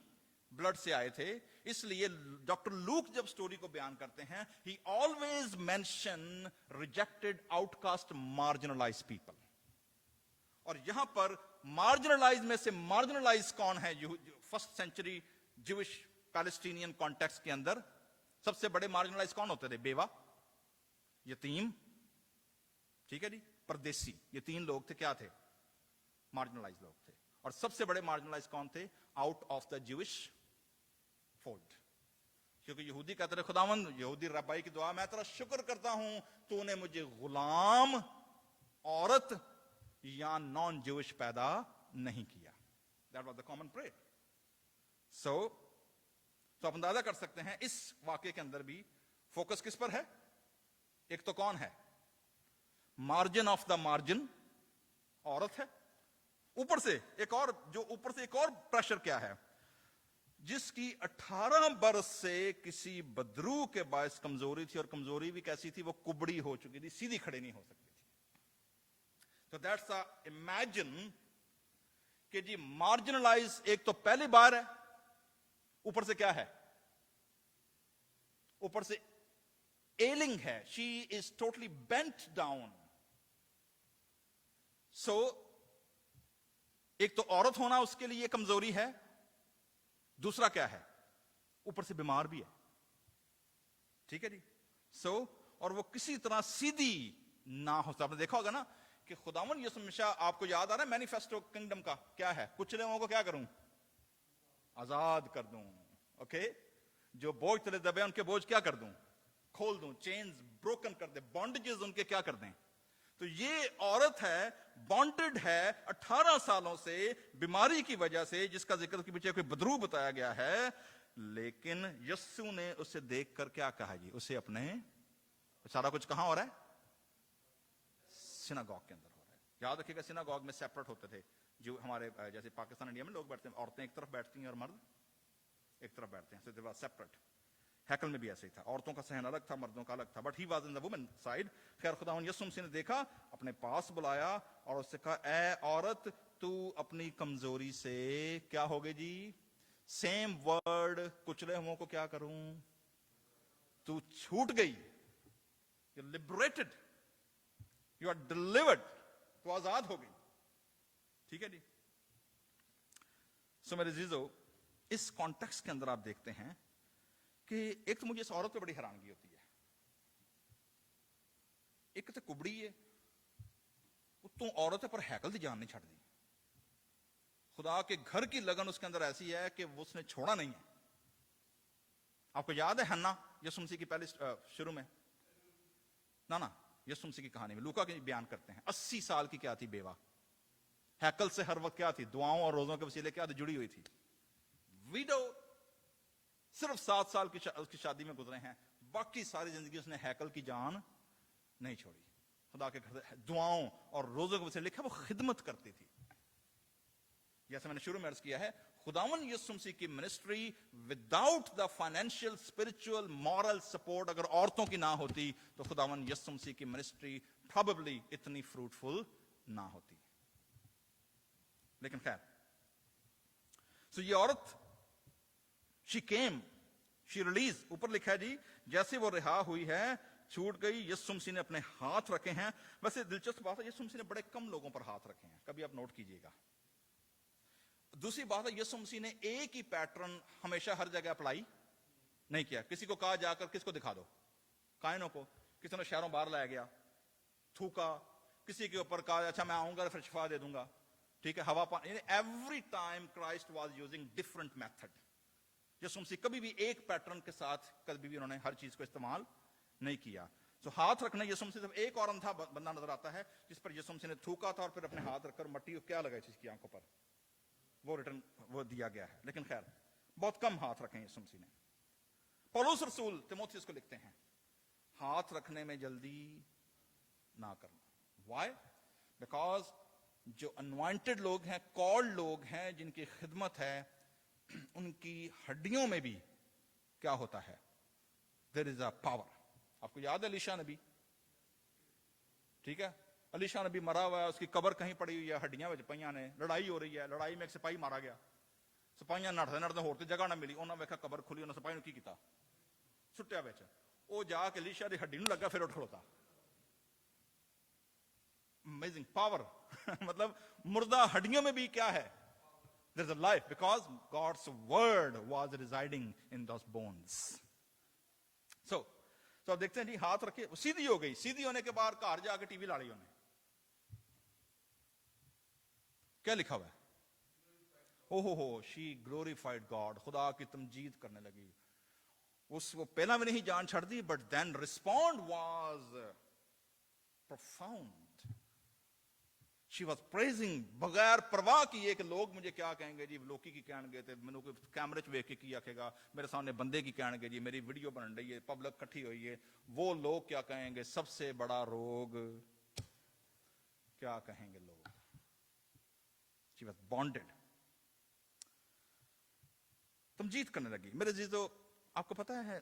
ब्लड से आए थे, इसलिए डॉक्टर लूक जब स्टोरी को बयान करते हैं, he always mention rejected, outcast, marginalized people. और यहां पर मार्जिनलाइज में से मार्जिनलाइज कौन है, first century Jewish Palestinian context के अंदर सबसे बड़े मार्जिनलाइज कौन होते थे, बेवा, यतीम, ठीक है जी, परदेसी, ये तीन लोग थे, क्या थे, मार्जिनलाइज लोग थे। और सबसे बड़े मार्जिनलाइज कौन थे, out of the Jewish fold, क्योंकि यहूदी कहते थे, खुदावंद, यहूदी रब्बाई की दुआ, मैं तेरा शुक्र करता हूं तूने मुझे गुलाम, औरत या नॉन ज्यूइश पैदा नहीं किया। That was the common prayer. So आप अंदाजा कर सकते हैं इस वाक्य के अंदर भी फोकस किस पर है, एक तो कौन है, मार्जिन ऑफ द मार्जिन, औरत है, ऊपर से एक और, जो ऊपर से एक और प्रेशर क्या है, जिसकी 18 बरस से किसी बदरू के बायस कमजोरी थी, और कमजोरी भी कैसी थी, वो कुबड़ी हो चुकी थी, सीधी खड़े नहीं हो सकती थी। तो दैट्स अ इमेजिन कि जी मार्जिनलाइज एक तो पहली बार है, ऊपर से क्या है, ऊपर से एलिंग है, she is totally bent down. So एक तो औरत होना उसके लिए कमजोरी है, दूसरा क्या है, ऊपर से बीमार भी है, ठीक है जी। सो और वो किसी तरह सीधी ना हो। आपने देखा होगा ना कि खुदावन यीशु मसीह, आपको याद आ रहा है मैनिफेस्टो किंगडम का क्या है, कुछ लोगों को क्या करूं, आजाद कर दूं। ओके, जो बोझ तले दबे उनके बोझ क्या कर दूं, खोल दूं, चेन्स ब्रोकन कर दे, बॉन्डेजेस उनके क्या कर दें। تو یہ عورت ہے, بانڈڈ ہے 18 سالوں سے بیماری کی وجہ سے, جس کا ذکر کے پیچھے کوئی بدرو بتایا گیا ہے, لیکن یسوع نے اسے دیکھ کر کیا کہا جی, اسے اپنے, سارا کچھ کہاں ہو رہا ہے؟ سیناگوگ کے اندر ہو رہا ہے. یاد رکھیے گا سیناگوگ میں سیپریٹ ہوتے تھے, جو ہمارے جیسے پاکستان انڈیا میں لوگ بیٹھتے ہیں, عورتیں ایک طرف بیٹھتی ہیں اور مرد ایک طرف بیٹھتے ہیں, so they were separate. ہیکل میں بھی ایسے ہی تھا, عورتوں کا صحن الگ تھا, مردوں کا الگ تھا, but he was in the woman side. خیر خداوند یسوع مسیح نے دیکھا, اپنے پاس بلایا اور اس سے کہا, اے عورت تو اپنی کمزوری سے کیا ہوگی جی, سیم ورڈ, کچلے ہوں کو کیا کروں, تو چھوٹ گئی, you liberated, you are delivered, تو آزاد ہو گئی. ٹھیک ہے جی. سو میرے عزیزو, اس کانٹیکسٹ کے اندر آپ دیکھتے ہیں کہ ایک تو مجھے اس عورت پہ بڑی حیرانگی ہوتی ہے, ایک تو کبڑی ہے, تو عورت پر ہیکل دی جان نہیں چھڑ دی. خدا کے گھر کی لگن اس کے اندر ایسی ہے کہ اس نے چھوڑا نہیں ہے. آپ کو یاد ہے حنا, یسوع مسیح کی پہلے شروع میں, نا یسوع مسیح کی کہانی میں لوکا کے بیان کرتے ہیں, 80 سال کی کیا تھی, بیوہ, ہیکل سے ہر وقت کیا تھی, دعاؤں اور روزوں کے وسیلے کیا تھی, جڑی ہوئی تھی. ویڈو, صرف 7 سال اس کی شادی میں گزرے ہیں, باقی ساری زندگی اس نے ہیکل کی جان نہیں چھوڑی. خدا کے گھر دعاؤں اور روزوں کے وسیلے لکھا, وہ خدمت کرتی تھی. جیسے میں نے شروع میں عرض کیا ہے, خداوند یسوع مسیح کی ministry without the financial, spiritual, moral support اگر عورتوں کی نہ ہوتی تو خداوند یسوع مسیح کی منسٹری پروبیبلی اتنی فروٹفل نہ ہوتی. لیکن خیر, سو یہ عورت, she came, she released, اوپر لکھا ہے جی, جیسے وہ رہا ہوئی ہے, چھوٹ گئی. یسوع مسیح نے اپنے ہاتھ رکھے ہیں. ویسے دلچسپ بات ہے, یسوع مسیح نے بڑے کم لوگوں پر ہاتھ رکھے ہیں, کبھی آپ نوٹ کیجئے گا. دوسری بات ہے, یسوع مسیح نے ایک ہی پیٹرن ہمیشہ ہر جگہ اپلائی نہیں کیا. کسی کو کہا جا کر کس کو دکھا دو, کائنوں کو, کسی نے شہروں باہر لایا گیا, تھوکا, کسی کے اوپر کہا اچھا میں آؤں گا پھر شفا دے دوں گا, ٹھیک ہے, ہوا پانی, every time Christ was using different method. یسوع مسیح کبھی بھی ایک پیٹرن کے ساتھ کبھی بھی انہوں نے ہر چیز کو استعمال نہیں کیا. تو ہاتھ رکھنا, یسوع مسیح صرف ایک اور اندھا بندہ نظر آتا ہے جس پر یسوع مسیح نے تھوکا تھا اور پھر اپنے ہاتھ رکھ کر مٹی کو کیا لگائی تھی اس کی آنکھوں پر, وہ ریٹرن وہ دیا گیا ہے. لیکن خیر, بہت کم ہاتھ رکھے یسوع مسیح نے. پولس رسول تیموتھیوس کو لکھتے ہیں, ہاتھ رکھنے میں جلدی نہ کرنا. وائی؟ بیکاز جو انوائنٹڈ لوگ ہیں, کالڈ لوگ ہیں, جن کی خدمت ہے, ان کی ہڈیوں میں بھی کیا ہوتا ہے, دیر از اے پاور. آپ کو یاد ہے الیشا نبی, ٹھیک ہے, الیشا نبی مرا ہوا ہے, اس کی قبر کہیں پڑی ہوئی ہے, ہڈیاں پئیاں نے, لڑائی ہو رہی ہے, لڑائی میں ایک سپاہی مارا گیا, سپاہیاں نڑتے نڑتے ہوتے جگہ نہ ملی, انہوں نے ویکھا قبر کھلی, انہوں نے سپاہی کی کیتا, سٹیا بچ, وہ جا کے الیشا دی ہڈی نوں لگا, پھر اٹھ کھڑوتا. Amazing power. مطلب مردہ ہڈیوں میں بھی کیا ہے, there's a life, because God's word was residing in those bones. So آپ دیکھتے ہیں جی, ہاتھ رکھے, سیدھی ہو گئی. سیدھی ہونے کے بعد گھر جا کے ٹی وی لا لی انہیں. کیا لکھا ہوا ہے, اوہ she glorified God, خدا کی تمجید کرنے لگی. اس کو پہلا بھی نہیں جان چھڑ دی, but then respond was profound. She was praising, بغیر پرواہ کیے کہ لوگ مجھے کیا کہیں گے جی, لوکی کی کہن گے, مینوں کوئی کیمرے چ ویکھ کے کی آکھے گا, میرے سامنے بندے کی کہن گے جی, میری ویڈیو بن رہی ہے, پبلک کٹھی ہوئی ہے, وہ لوگ کیا کہیں گے, سب سے بڑا روگ کیا کہیں گے لوگ. She was bonded. تمجید کرنے لگی. میرے عزیزو, آپ کو پتا ہے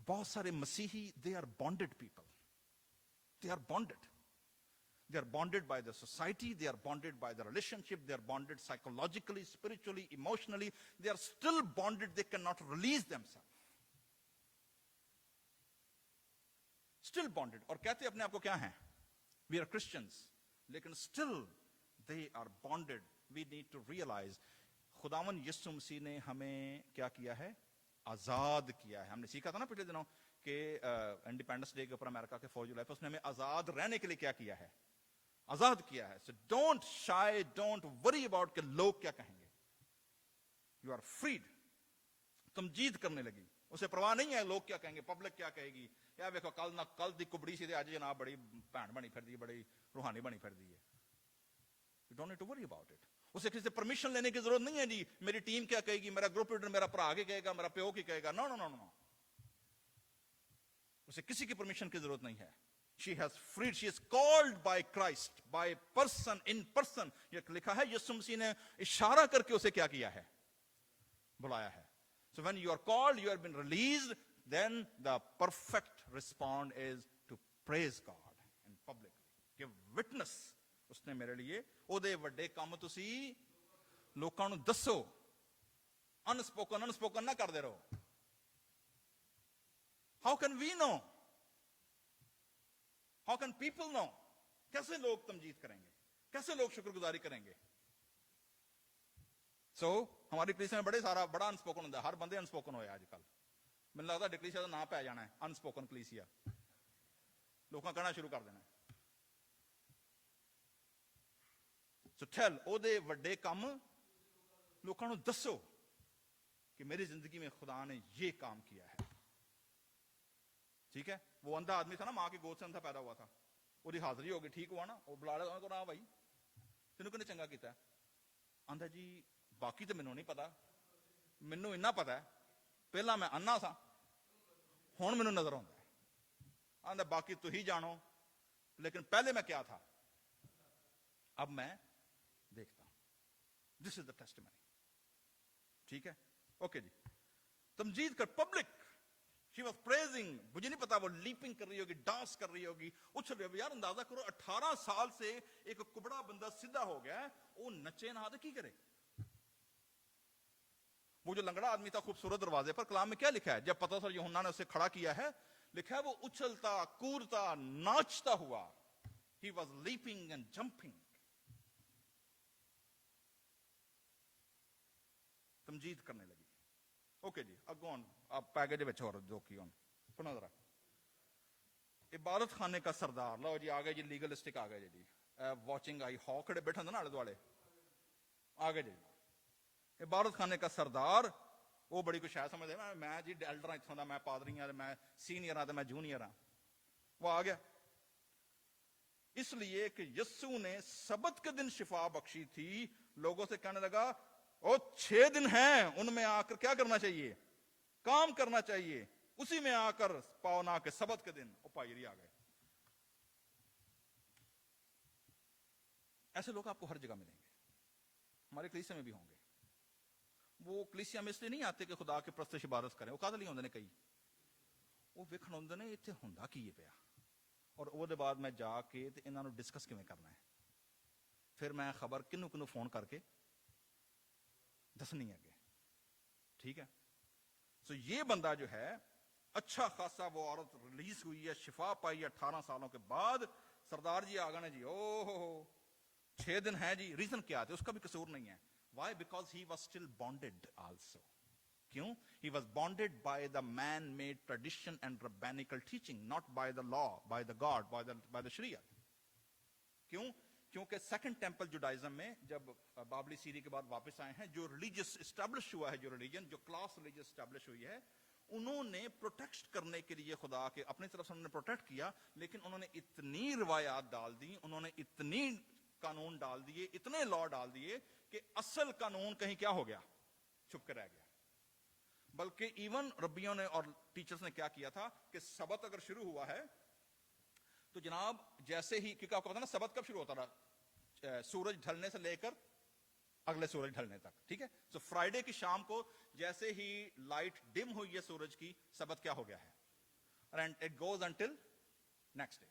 بہت سارے مسیحی, they are bonded people. They are bonded. They are bonded by the society, they are bonded by the relationship, they are bonded psychologically, spiritually, emotionally. They are still bonded, they cannot release themselves. Still bonded. اور کہتے اپنے آپ کو کیا ہیں, we are Christians. لیکن still they are bonded. We need to realize خداوند یسوع مسیح نے ہمیں کیا کیا ہے, آزاد کیا ہے. ہم نے سیکھا تھا نا پچھلے دنوں کہ انڈیپینڈنس ڈے کے اوپر امریکہ کے فوجی لائف, اس نے ہمیں آزاد رہنے کے لیے کیا کیا ہے, آزاد کیا ہے. So don't shy, don't worry about کہ لوگ کیا کہیں گے. You are freed. تمجید کرنے لگی, اسے پرواہ نہیں ہے لوگ کیا کہیں گے, پبلک کیا کہے گی, ਇਹ ਵੇਖੋ ਕੱਲ ਦੀ ਕੁਬੜੀ ਸੀ ਤੇ ਅੱਜ ਜਨਾਬ ਬੜੀ ਭੈਣ ਬਣੀ ਫਿਰਦੀ ਹੈ, ਬੜੀ रूहानी बनी फिरती है. You don't need to worry about it. उसे किसी से परमिशन लेने की जरूरत नहीं है जी, मेरी टीम क्या कहेगी, मेरा ग्रुप लीडर, मेरा भरा क्या कहेगा, मेरा प्यो क्या कहेगा. नो नो नो नो, उसे किसी की परमिशन की जरूरत नहीं है. She has freed, she is called by Christ, by person, in person. ये लिखा है यीशु मसीह ने इशारा करके उसे क्या किया है, बुलाया है. So when you are called, you have been released, then the perfect response is to praise God in public. Give witness. उसने मेरे लिए ਉਹਦੇ ਵੱਡੇ ਕੰਮ ਤੁਸੀਂ ਲੋਕਾਂ ਨੂੰ ਦੱਸੋ. ਅਨਸਪੋਕਨ ਨਾ ਕਰਦੇ ਰਹੋ. How can we know? How can people know? कैसे लोग तमजीद करेंगे, कैसे लोग शुक्रगुजारी करेंगे? So हमारी कलीसिया में बड़ा अनस्पोकन होता है. हर बंदे अनस्पोकन होया आजकल. मैंने लगता है कलीसिया का नाम पै जाना है अनस्पोकन कलीसिया. लोगों कहना शुरू कर देना. So tell, ਉਹਦੇ ਵੱਡੇ ਕੰਮ ਲੋਕਾਂ ਨੂੰ ਦੱਸੋ कि मेरी जिंदगी में खुदा ने ये काम किया है. ठीक है. वो अंधा आदमी था ना, मां की गोद से अंधा पैदा हुआ था. ਉਹਦੀ ਹਾਜ਼ਰੀ ਹੋ ਗਈ, ਠੀਕ हुआ ना, ਉਹ ਬੁਲਾ ਲਿਆ ਨਾ ਭਾਈ ਤੈਨੂੰ ਕਿਹਨੇ ਚੰਗਾ ਕੀਤਾ. ਆਂਦਾ ਜੀ ਬਾਕੀ ਤਾਂ ਮੈਨੂੰ ਨਹੀਂ ਪਤਾ, ਮੈਨੂੰ ਇੰਨਾ ਪਤਾ ਪਹਿਲਾਂ ਮੈਂ ਅੰਨਾ ਸਾਂ, ਹੁਣ ਮੈਨੂੰ ਨਜ਼ਰ ਆਉਂਦਾ. ਆਂਦਾ ਬਾਕੀ ਤੁਸੀਂ ਜਾਣੋ, लेकिन पहले मैं क्या था, अब मैं देखता हूं. This is the testimony. ठीक है. ओके जी. तमजीद कर पब्लिक. She was praising. मुझे नहीं पता वो लीपिंग कर रही होगी, डांस कर रही होगी, उछल रही होगी. यार अंदाजा करो 18 साल से एक कुबड़ा बंदा सीधा हो गया, वो नचे ना तो की करे. वो जो लंगड़ा आदमी था खूबसूरत दरवाजे पर, कलाम में क्या लिखा है, जब पता चला यूहन्ना ने उसे खड़ा किया है, लिखा है वो उछलता कूदता नाचता हुआ. He was leaping and jumping. Tamjeed करने लगी. ओके जी. अगो आप पैकेज विच और जो की होन सुनो जरा. इबादत खाने का सरदार. लो जी आ गए जी, लीगलिस्टिक आ गए जी. वॉचिंग आई हॉकड़े बैठे होंगे ना आले दुआले, आ गए जी. इबादत खाने का सरदार. वो बड़ी कुछ है समझते, मैं जी एल्डर हां इत्थों दा, मैं पादरी हां, मैं सीनियर हां, मैं जूनियर हां. वो आ गया इसलिए कि यस्सु ने सबत के दिन शिफा बख्शी थी. लोगों से कहने लगा ओ 6 दिन हैं, उनमें आकर क्या करना चाहिए, काम करना चाहिए. उसी में आकर पावना के सबत के दिन. ओ पायरी आ गए. ऐसे लोग आपको हर जगह मिलेंगे, हमारे कलीसिया में भी होंगे. वो कलीसिया में इसलिए नहीं आते कि खुदा के प्रस्तुत इबादत करें. वो कादली होंदे ने कई, वो वेखण होंदे ने इत्थे हुंदा की पिया, और ਉਹਦੇ ਬਾਅਦ मैं जाके ਤੇ ਇਹਨਾਂ ਨੂੰ डिस्कस ਕਿਵੇਂ करना है. फिर मैं खबर किन्नू किन्नू फोन करके दसनी है. ठीक है. सो ये बंदा जो है अच्छा खासा, वो औरत रिलीज हुई है, शिफा पाई 18 सालों के बाद. सरदार जी आ गए जी. ओहो 6 दिन है जी. रीजन क्या थे, उसका भी कसूर नहीं है. Why? Because he was still bonded also. क्यों? He was bonded by the man-made tradition and rabbinical teaching, not by the law, by the God, by the Sharia. क्यों? क्योंकि सेकंड टेम्पल जुडाइज्म में जब बाबली सीरी के बाद वापस आए हैं, जो रिलीजियस एस्टैब्लिश हुआ है, जो रिलीजन, जो क्लास रिलीजियस एस्टैब्लिश हुई है, उन्होंने प्रोटेक्ट करने के लिए खुदा के अपनी तरफ से उन्होंने प्रोटेक्ट किया, लेकिन उन्होंने इतनी रिवायात डाल दी, उन्होंने इतनी कानून डाल दिए, इतने लॉ डाल दिए कि असल कानून कहीं क्या हो गया, छुप कर रह गया. बल्कि इवन रब्बियों ने और टीचर्स ने क्या किया था कि सबत अगर शुरू हुआ है तो जनाब जैसे ही, क्योंकि आपको पता ना सबत कब शुरू होता था, सूरज ढलने से लेकर अगले सूरज ढलने तक. ठीक है. सो फ्राइडे की शाम को जैसे ही लाइट डिम हुई है सूरज की, सबत क्या हो गया है, and it goes until next day.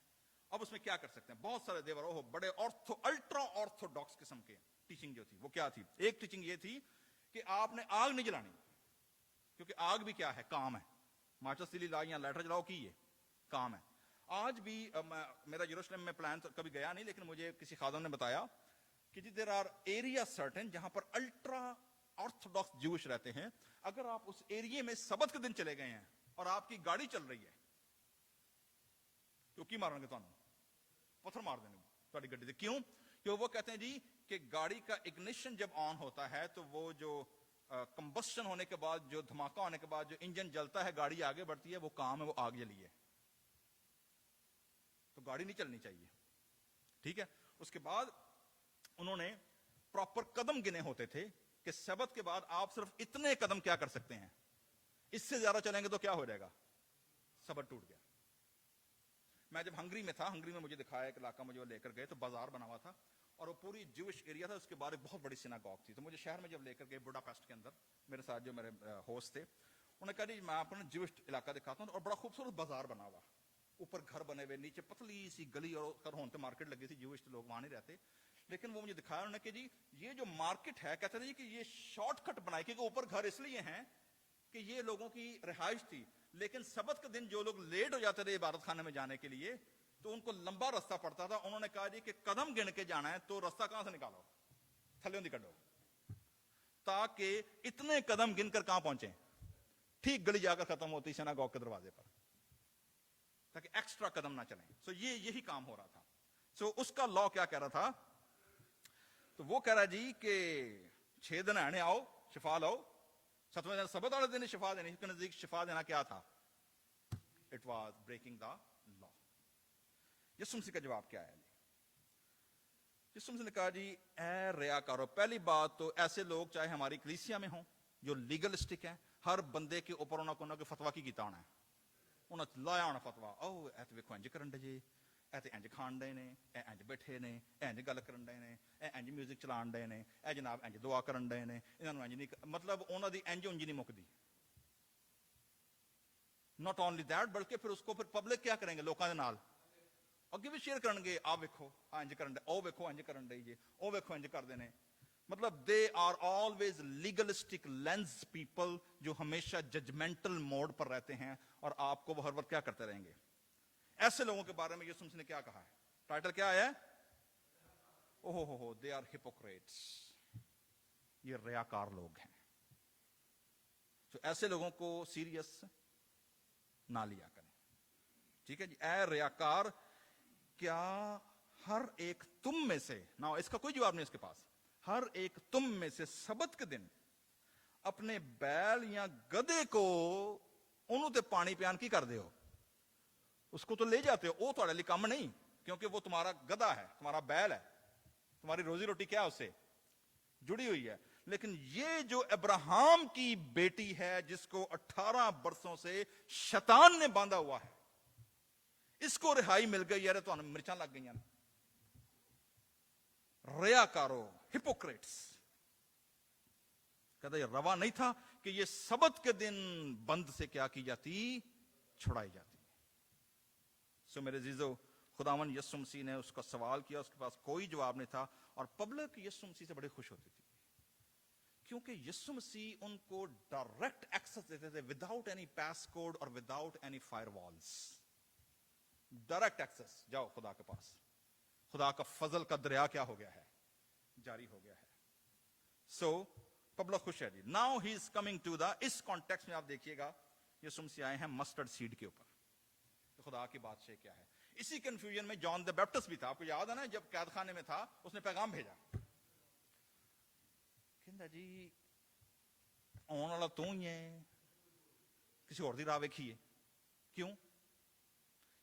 अब उसमें क्या कर सकते हैं, बहुत सारे देवर हो बड़े अल्ट्रा ऑर्थोडॉक्स किस्म के टीचिंग जो थी, वो क्या थी. एक टीचिंग ये थी कि आपने आग नहीं जलानी, क्योंकि आग भी क्या है, काम है. माचिस तिली लाई या लाइटर जलाओ की, ये काम है. आज भी मेरा यरूशलेम में प्लान तो कभी गया नहीं, लेकिन मुझे किसी खादम ने बताया कि जी देयर आर एरिया सर्टेन जहां पर अल्ट्रा ऑर्थोडॉक्स ज्यूश रहते हैं. अगर आप उस एरिया में सबत के दिन चले गए हैं और आपकी गाड़ी चल रही है तो की मारेंगे, तो पत्थर मार देंगे तुम्हारी गड्डी से. क्यों? क्यों? वो कहते हैं जी कि गाड़ी का इग्निशन जब ऑन होता है तो वो जो कंबस्शन होने के बाद, जो धमाका होने के बाद जो इंजन जलता है, गाड़ी आगे बढ़ती है, वो काम है, वो आग जली है. तो गाड़ी नहीं चलनी चाहिए, ठीक है। उसके बाद उन्होंने प्रॉपर कदम गिने होते थे कि सबत के बाद आप सिर्फ इतने कदम क्या कर सकते हैं, इससे ज्यादा चलेंगे तो क्या हो जाएगा, सबत टूट गया। मैं जब हंगरी में था, हंगरी में मुझे दिखाया एक इलाका, मुझे वो लेकर गए तो बाजार बना हुआ था और वो पूरी ज्यूइश एरिया था, उसके बाद एक बहुत बड़ी सिनागॉग थी। तो मुझे शहर में जब लेकर गए बुडापेस्ट के अंदर, मेरे साथ जो मेरे होस्ट थे, उन्होंने कहा जी मैं आपको ना ज्यूइश इलाका दिखाता हूँ, और बड़ा खूबसूरत बाजार बना हुआ, ऊपर घर बने हुए, नीचे पतली सी गली और होने मार्केट लगी थी, ज्यूइश लोग वहां नहीं रहते। लेकिन वो मुझे दिखाया उन्होंने कि जी ये जो मार्केट है, कहते थे कि ये शॉर्टकट बनाई, क्योंकि ऊपर घर इसलिए हैं कि ये लोगों की रिहाइश थी। लेकिन सबत के दिन जो लोग लेट हो जाते थे इबादत खाने में जाने के लिए, तो उनको लंबा रास्ता पड़ता था। उन्होंने कहा जी कि कदम गिन के जाना है तो रास्ता कहां से निकालो, थल्ले निकालो, ताकि इतने कदम गिनकर कहां पहुंचे, ठीक गली जाकर खत्म होती सिनागॉग के दरवाजे पर, ताकि एक्स्ट्रा कदम ना चलें। सो यही काम हो रहा था। सो उसका लॉ क्या कह रहा था, तो वो कह रहा जी कि 6 दिन आने आओ, शिफा लाओ, 7वें दिन सबत वाले दिन शिफा देने के नजदीक शिफा देना क्या था, it was breaking the law. Yeshu Masih का जवाब क्या है, यीशु मसीह ने कहा जी ऐ रियाकारो, पहली बात तो ऐसे लोग चाहे हमारी कलीसिया में हो जो लीगलिस्टिक है, हर बंदे के ऊपर उन्होंने कोई फतवा की कीता होना है, उन्होंने लाया होना फतवा, ओ ऐ ते वेखो इंज करन दे जी, ऐ ते इंज खान दे ने, ऐ इंज बैठे ने, ऐ इंज गल करन दे ने, ऐ इंज म्यूजिक चलान दे ने, ऐ जनाब इंज दुआ करन दे ने, इन्हां इंज नहीं, मतलब उन्हां दी इंज उंज नहीं मुकदी। नॉट ओनली दैट, बल्कि फिर उसको फिर पब्लिक क्या करेंगे, लोगों के नाल अगे भी शेयर करनगे, आ वेखो आ इंज करन दे, ओ वेखो इंज करन दे जी, ओ वेखो इंज करदे ने। मतलब they are always legalistic lens people, जो हमेशा जजमेंटल मोड पर रहते हैं और आपको वो हर वक्त क्या करते रहेंगे। ऐसे लोगों के बारे में यीशु मसीह ने क्या कहा है, टाइटल क्या है, ओहो हो, दे आर हिपोक्रेट्स, ये रियाकार लोग हैं। तो ऐसे लोगों को सीरियस ना लिया करें, ठीक है जी। ऐ रियाकार, क्या हर एक तुम में से, ना इसका कोई जवाब नहीं इसके पास, हर एक तुम में से सबत के दिन अपने बैल या गधे को उन्होंने पानी पियान की कर दे हो, उसको तो ले जाते हो, वो तुम्हारे लिए काम नहीं, क्योंकि वो तुम्हारा गधा है, तुम्हारा बैल है, तुम्हारी रोजी रोटी क्या उससे जुड़ी हुई है। लेकिन ये जो अब्राहम की बेटी है, जिसको 18 बरसों से शैतान ने बांधा हुआ है, इसको रिहाई मिल गई, यार तो मिर्चा लग गई, रियाकारो, हिपोक्रेट्स। कहता ये रवा नहीं था कि ये सबत के दिन बंद से क्या की जाती, छुड़ाई जाती। सो मेरे जीजो, खुदावन यीशु मसीह ने उसका सवाल किया, उसके पास कोई जवाब नहीं था, और पब्लिक यीशु मसीह से बड़ी खुश होती थी, क्योंकि यीशु मसीह उनको डायरेक्ट एक्सेस देते थे, विदाउट एनी पास कोड और without any firewalls, direct access, जाओ खुदा के पास। खुदा का फजल का दरिया क्या हो गया है, जारी हो गया है। सो पब्लिक खुश है जी। Now he is coming to the, इस कॉन्टेक्स्ट में आप देखिएगा यीशु मसीह आए हैं मस्टर्ड सीड के ऊपर, तो खुदा की बादशाह क्या है। इसी कंफ्यूजन में जॉन द बैप्टिस्ट भी था, आपको याद है ना, जब कैद खाने में था उसने पैगाम भेजा, कहता जी आने वाला तू ही है, किसी और दी राह वेखिए। क्यों?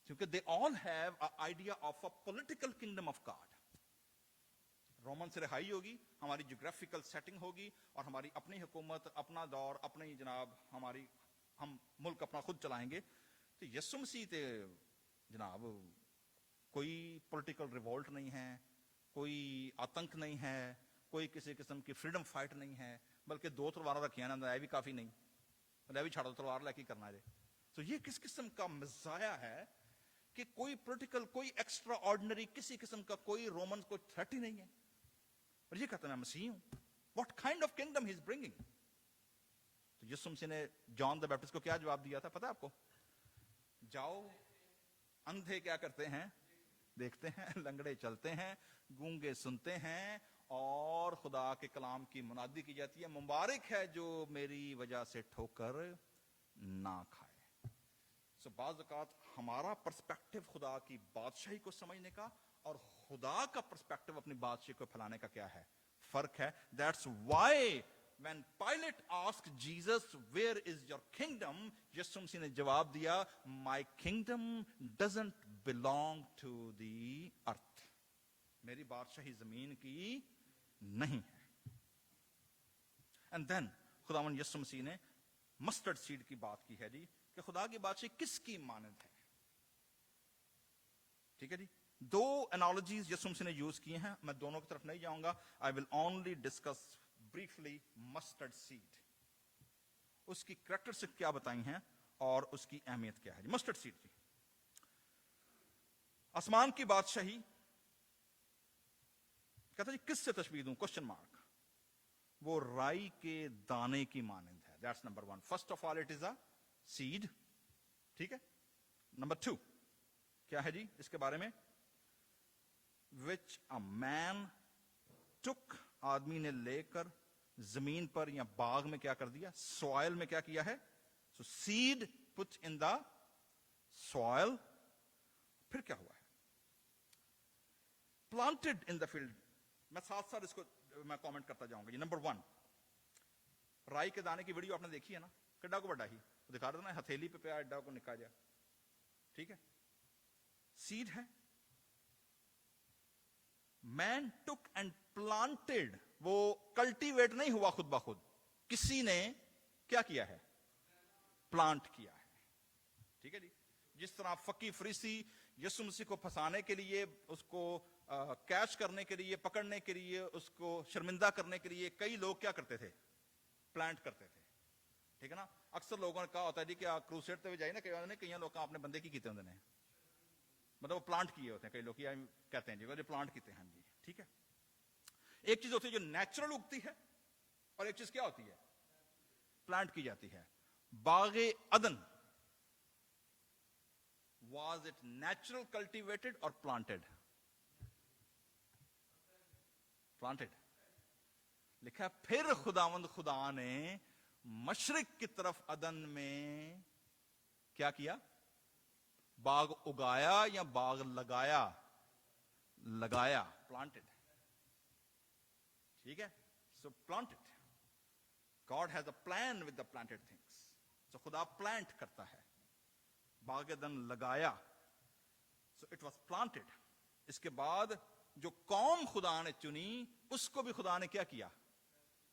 क्योंकि they all have a idea of a political kingdom of God. Roman से रिहाई होगी, हमारी जियोग्राफिकल सेटिंग होगी, और हमारी अपनी हुकूमत, अपना दौर, अपनी जनाब हमारी, हम मुल्क अपना खुद चलाएंगे। तो यीशु मसीह ते जनाब कोई पॉलिटिकल रिवोल्ट नहीं है, कोई आतंक नहीं है, कोई किसी किस्म की फ्रीडम फाइट नहीं है, बल्कि 2 तलवार रखी ना, भी काफी नहीं, भी छाड़ो तलवार लेके करना है। तो ये किस किस्म का मजाया है कि कोई पॉलिटिकल, कोई एक्स्ट्रा ऑर्डिनरी, किसी किस्म का कोई रोमन को थ्रेट ही नहीं है, और ये कहता है मैं मसीह हूं। What kind of kingdom he is bringing. तो यीशु मसीह ने जॉन द बैप्टिस्ट को क्या जवाब दिया था पता है आपको? जाओ, अंधे क्या करते हैं, देखते हैं, लंगड़े चलते हैं, गूंगे सुनते हैं, और खुदा के कलाम की मुनादी की जाती है, मुबारक है जो मेरी वजह से ठोकर ना खाए। सो बाज़ औक़ात हमारा पर्सपेक्टिव खुदा की बादशाही को समझने का और खुदा का पर्सपेक्टिव अपनी बादशाही को फैलाने का क्या है, फर्क है। That's why when Pilate asked Jesus, where is your kingdom? यीशु मसीह ने जवाब दिया, my kingdom doesn't belong to the earth. मेरी बादशाही जमीन की नहीं है. And then खुदावन यीशु मसीह ने मस्टर्ड सीड की बात की है जी, कि खुदा की बादशाही किसकी मानद है. ठीक है जी. दो एनालॉजीज यीशु मसीह ने यूज किए हैं, मैं दोनों की तरफ नहीं जाऊंगा. I will only discuss briefly mustard seed, उसकी कैरेक्टरिस्टिक क्या बताई हैं और उसकी अहमियत क्या है. मस्टर्ड सीड जी, आसमान की बादशाही कहता जी किससे तशबीह दूं, क्वेश्चन मार्क. वो राई के दाने की मानंद है. That's number one. First of all it is a seed. ठीक है. नंबर टू क्या है जी इसके बारे में, विच अ मैन टुक, आदमी ने लेकर जमीन पर या बाग में क्या कर दिया, सॉइल में क्या किया है. सो seed put in the soil. फिर क्या हुआ है, प्लांटेड इन द फील्ड. मैं साथ साथ इसको मैं कमेंट करता जाऊंगा. नंबर वन, राई के दाने की वीडियो आपने देखी है ना, किड्डा को बड़ा ही दिखा रहा ना, हथेली पे पिया, अड्डा को निकाल जा. ठीक है. सीड है. मैन टुक एंड प्लांटेड, वो कल्टीवेट नहीं हुआ खुद ब खुद, किसी ने क्या किया है, प्लांट किया है. ठीक है जी. जिस तरह फकी फरीसी यीशु मसीह को फंसाने के लिए, उसको कैच करने के लिए, पकड़ने के लिए, उसको शर्मिंदा करने के लिए कई लोग क्या करते थे, प्लांट करते थे. ठीक है ना. अक्सर लोगों ने कहा होता है जी कि क्रूसेड ते जाए ना, कई लोग अपने बंदे की कीते होंगे ने, मतलब वो प्लांट किए होते हैं. कई लोग कहते हैं जी जो प्लांट किए हैं जी. ठीक है. एक चीज होती है जो नेचुरल उगती है, और एक चीज क्या होती है, प्लांट की जाती है. बागे अदन, was it natural cultivated or planted? Planted. लिखा फिर खुदावंद खुदा ने मशरिक की तरफ अदन में क्या किया, बाग उगाया या बाग लगाया, लगाया, planted. ठीक है. So planted. God has a plan with the planted things. So खुदा plant करता है. बागेदन लगाया. So it was planted. इसके बाद जो कौम खुदा ने चुनी, उसको भी खुदा ने क्या किया,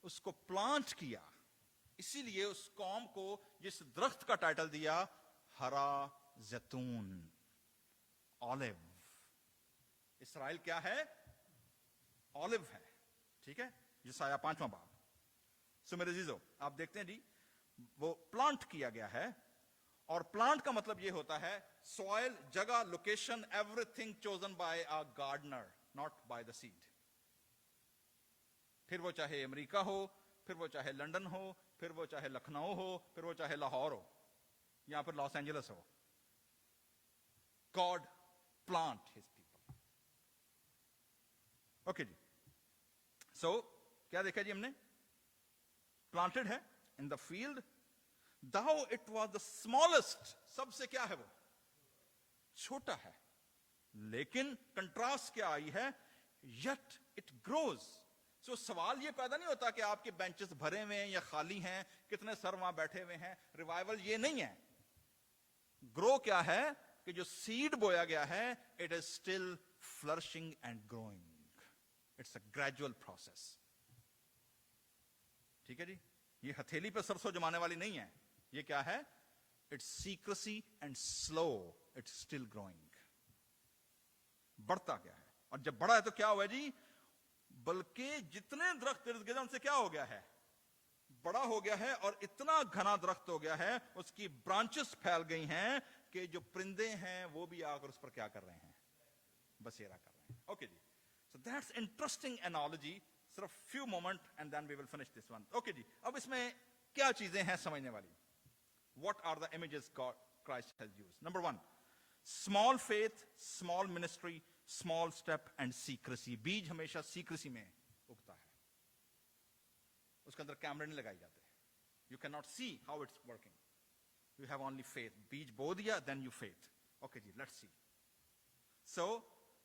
उसको प्लांट किया. इसीलिए उस कौम को जिस दरख्त का टाइटल दिया, हरा जैतून, ऑलिव. इसराइल क्या है, ऑलिव है. ठीक है. यशाया 5वां बाब. सो मेरे जीजो, आप देखते हैं जी, वो प्लांट किया गया है. और प्लांट का मतलब ये होता है सॉइल, जगह, location, everything chosen by a gardener, not by the seed. फिर वो चाहे अमेरिका हो, फिर वो चाहे लंदन हो, फिर वो चाहे लखनऊ हो, फिर वो चाहे लाहौर हो, या फिर लॉस एंजलिस हो. God plant his people. Okay जी. सो क्या देखा जी हमने, प्लांटेड है in the field. Thou it was the smallest, सबसे क्या है, वो छोटा है. लेकिन कंट्रास्ट क्या आई है, yet it grows. So सवाल ये पैदा नहीं होता कि आपके बेंचेस भरे हुए हैं या खाली हैं, कितने सर वहां बैठे हुए हैं. रिवाइवल ये नहीं है. ग्रो क्या है कि जो सीड बोया गया है, it is still flourishing and growing. It's a gradual process. ठीक है जी. ये हथेली पे सरसों जमाने वाली नहीं है. ये क्या है, it's secrecy and slow, it's still growing. बढ़ता क्या है, और जब बड़ा है तो क्या हुआ जी, बल्कि जितने दरख्त इर्द गिर्द उनसे क्या हो गया है, बड़ा हो गया है. और इतना घना दरख्त हो गया है, उसकी ब्रांचेस फैल गई हैं कि जो परिंदे हैं वो भी आकर उस पर क्या कर रहे हैं, बसेरा कर रहे हैं. ओके जी. So that's interesting analogy. सिर्फ few moment and then we will finish this one. Okay जी. अब इसमें क्या चीजें हैं समझने वाली. What are the images God, Christ has used? Number one, small faith, small ministry, small step and secrecy. बीज हमेशा secrecy में उगता है. उसके अंदर कैमरे नहीं लगाए जाते. You cannot see how it's working. You have only faith. बीज बो दिया, then you faith. Okay ji, let's see. So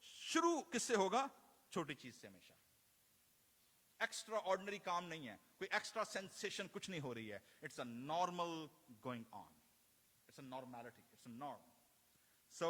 शुरू किससे होगा, छोटी चीज से. हमेशा एक्स्ट्रा ऑर्डिनरी काम नहीं है, कोई एक्स्ट्रा सेंसेशन कुछ नहीं हो रही है. It's a normal going on. It's a normality, it's a norm. So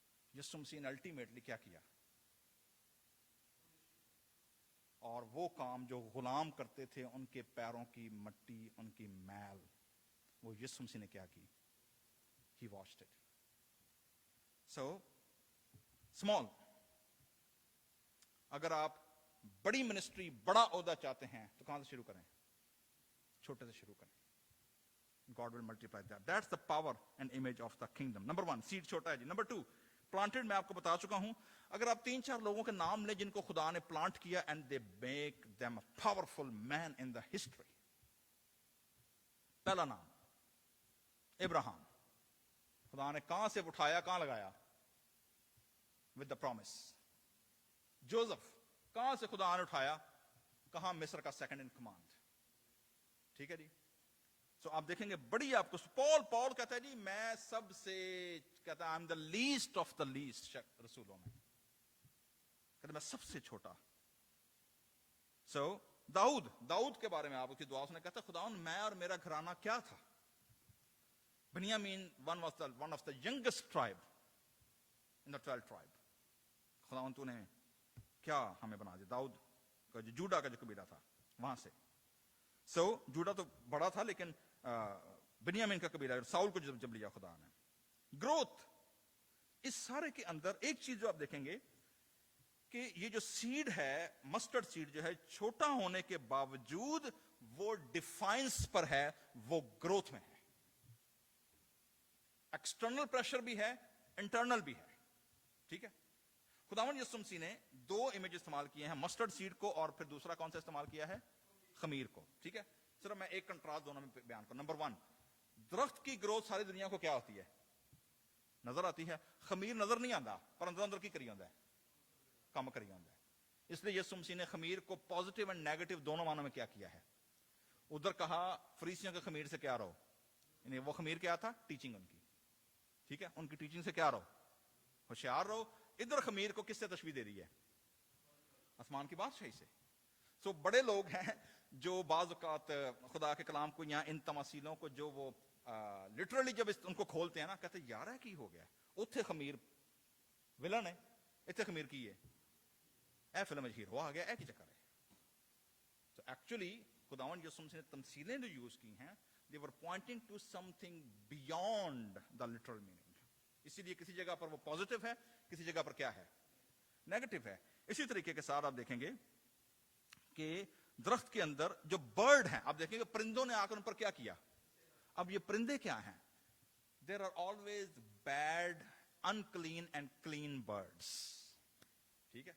Yeshu Masih نے الٹیمیٹلی کیا کیا؟ اور وہ کام جو غلام کرتے تھے، ان کے پیروں کی مٹی، ان کی میل، وہ یسوع مسیح نے کیا کی؟ He washed it. So, small. اگر آپ بڑی منسٹری، بڑا عہدہ چاہتے ہیں تو کہاں سے شروع کریں؟ چھوٹے سے شروع کریں. God will multiply that. That's the power and image of the kingdom. Number 1, seed چھوٹا ہے جی. Number 2, planted میں آپ کو بتا چکا ہوں. اگر آپ 3-4 لوگوں کے نام لیں جن کو خدا نے پلانٹ کیا and they make them a powerful man in the history. پہلا نام ابراہم. خدا نے کہاں سے اٹھایا، کہاں لگایا؟ with the promise. جوزف کہاں سے خدا نے اٹھایا، کہاں؟ مصر کا سیکنڈ ان کمانڈ. ٹھیک ہے جی. سو آپ دیکھیں گے بڑی آپ کو پال کہتا ہے جی میں سب سے، کہتا ہے I am the least of the least رسولوں میں، کہتا ہے میں سب سے چھوٹا. سو داؤد کے بارے میں آپ کی دعا سنے، کہتا ہے خدا میں اور میرا گھرانہ کیا تھا. Binyamin one of the youngest tribe in the 12 tribe. خدا تو نے کیا ہمیں بنا دیا؟ داؤد کا جو جوڈا کا جو قبیلہ تھا وہاں سے. سو جوڈا تو بڑا تھا لیکن بنیامین کا قبیلہ ساؤل کو جب لیا خدا نے. گروتھ اس سارے کے اندر ایک چیز جو آپ دیکھیں گے کہ یہ جو سیڈ ہے، مسٹرڈ سیڈ جو ہے، چھوٹا ہونے کے باوجود وہ ڈیفائنس پر ہے، وہ گروتھ میں ہے. ایکسٹرنل پریشر بھی ہے، انٹرنل بھی ہے. ٹھیک ہے. خداوند یسوع مسیح نے 2 امیج استعمال کیے ہیں، مسٹرڈ سیڈ کو اور پھر دوسرا کون سا استعمال کیا ہے؟ خمیر کو. ٹھیک ہے. صرف میں ایک کنٹراسٹ دونوں میں بیان کروں. نمبر 1، درخت کی گروتھ ساری دنیا کو کیا ہوتی ہے؟ نظر آتی ہے. خمیر نظر نہیں آتا پر اندر کی کری ہوتا ہے، کام کری ہوتا ہے. اس لیے یسوع مسیح نے خمیر کو پازیٹیو اینڈ نیگیٹو دونوں معنوں میں کیا کیا ہے. ادھر کہا فریسیوں کے خمیر سے کیا رہو، یعنی وہ خمیر کیا تھا؟ ٹیچنگ ان کی. ٹھیک ہے. ان کی ٹیچنگ سے کیا رہو؟ ہوشیار رہو. ادھر خمیر کو کس سے تشبیہ دے رہی ہے؟ آسمان کی بادشاہی سے. سو بڑے لوگ ہیں جو بعض اوقات خدا کے کلام کو یا ان تماثیلوں کو جو وہ لٹرلی جب ان کو کھولتے ہیں نا، کہتے ہیں یار کی ہو گیا، اتھے خمیر ولن ہے، اتھے خمیر کی ہے، اے فلم ہیرو آ گیا، اے کی چکر ہے. تو ایکچولی خداوند یسوع مسیح نے تمثیلیں جو یوز کی ہیں they were pointing to something beyond the literal meaning. اسی لیے کسی جگہ پر وہ پازیٹیو ہے، کسی جگہ پر کیا ہے؟ نیگیٹو ہے. اسی طریقے کے ساتھ آپ دیکھیں گے کہ درخت کے اندر جو برڈ ہیں، آپ دیکھیں گے پرندوں نے آ کر ان پر کیا کیا. اب یہ پرندے کیا ہیں؟ there are always bad, unclean and clean birds. ٹھیک ہے.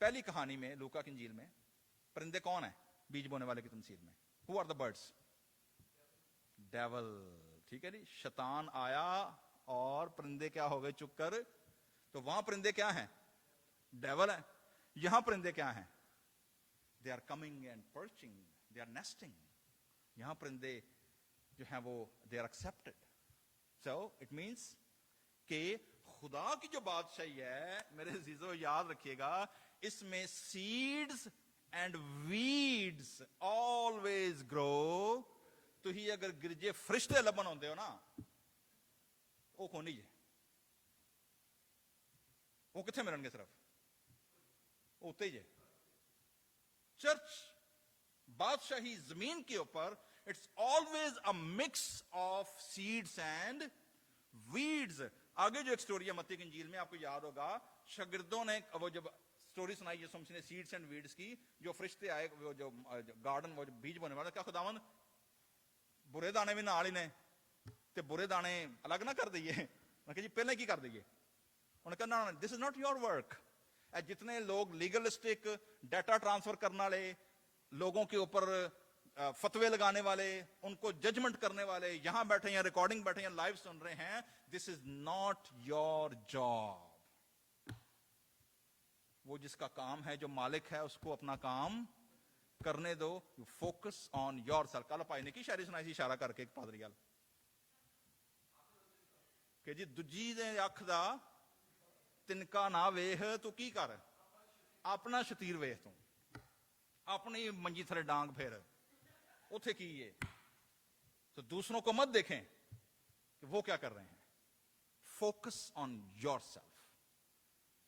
پہلی کہانی میں لوکا کی انجیل میں پرندے کون ہیں؟ بیج بونے والے کی تمثیل میں. Who are the birds? Devil. ٹھیک ہے جی. شیطان آیا اور پرندے کیا ہو گئے؟ چک کر. تو وہاں پرندے کیا ہیں؟ ڈیول ہیں. یہاں پرندے کیا ہیں؟ They are coming and perching. They are nesting. یہاں پرندے جو ہیں وہ they are accepted. So it means کہ خدا کی جو بادشاہی ہے میرے عزیزو یاد رکھیے گا، اس میں seeds and weeds always grow. تو ہی اگر گرجے فرشتے لبن ہوندے ہو نا، وہ کونی جے، وہ کتنے ملن گے؟ صرف وہ اتے جے. چرچ بادشاہی زمین کے اوپر it's always a mix of seeds and weeds. آگے جو ایک سٹوری ہے متی کی انجیل میں آپ کو یاد ہوگا، شاگردوں نے وہ جب سٹوری سنائی یسوع مسیح نے سیڈس اینڈ ویڈز کی، جو فرشتے آئے وہ جو گارڈن وہ جو بیج بونے والا، کیا خداوند برے دانے بھی نال ہی نے تے برے دانے الگ نہ کر دئیے؟ میں کہ جی پہلے کی کر دئیے؟ انہوں نے کہا نا دس از ناٹ یور ورک. جتنے لوگ لیگلسٹک ڈیٹا ٹرانسفر کرنے والے، لوگوں کے اوپر فتوے لگانے والے، ان کو ججمنٹ کرنے والے یہاں بیٹھے ہیں، ریکارڈنگ بیٹھے ہیں، لائیو سن رہے ہیں، دس از ناٹ یور جاب. وہ جس کا کام ہے، جو مالک ہے، اس کو اپنا کام کرنے دو. You focus on yourself. کل پائی نے کی شاعری سنائی سی اشارہ کر کے ایک پادری گل کہ جی دجی دے اکھ دا تنکا نہ ویخ تو کی کر، اپنا شتیر ویخ، تو اپنی منجی تھلے ڈانگ پھیر، اتھے کی ہے. تو دوسروں کو مت دیکھیں کہ وہ کیا کر رہے ہیں. focus on yourself.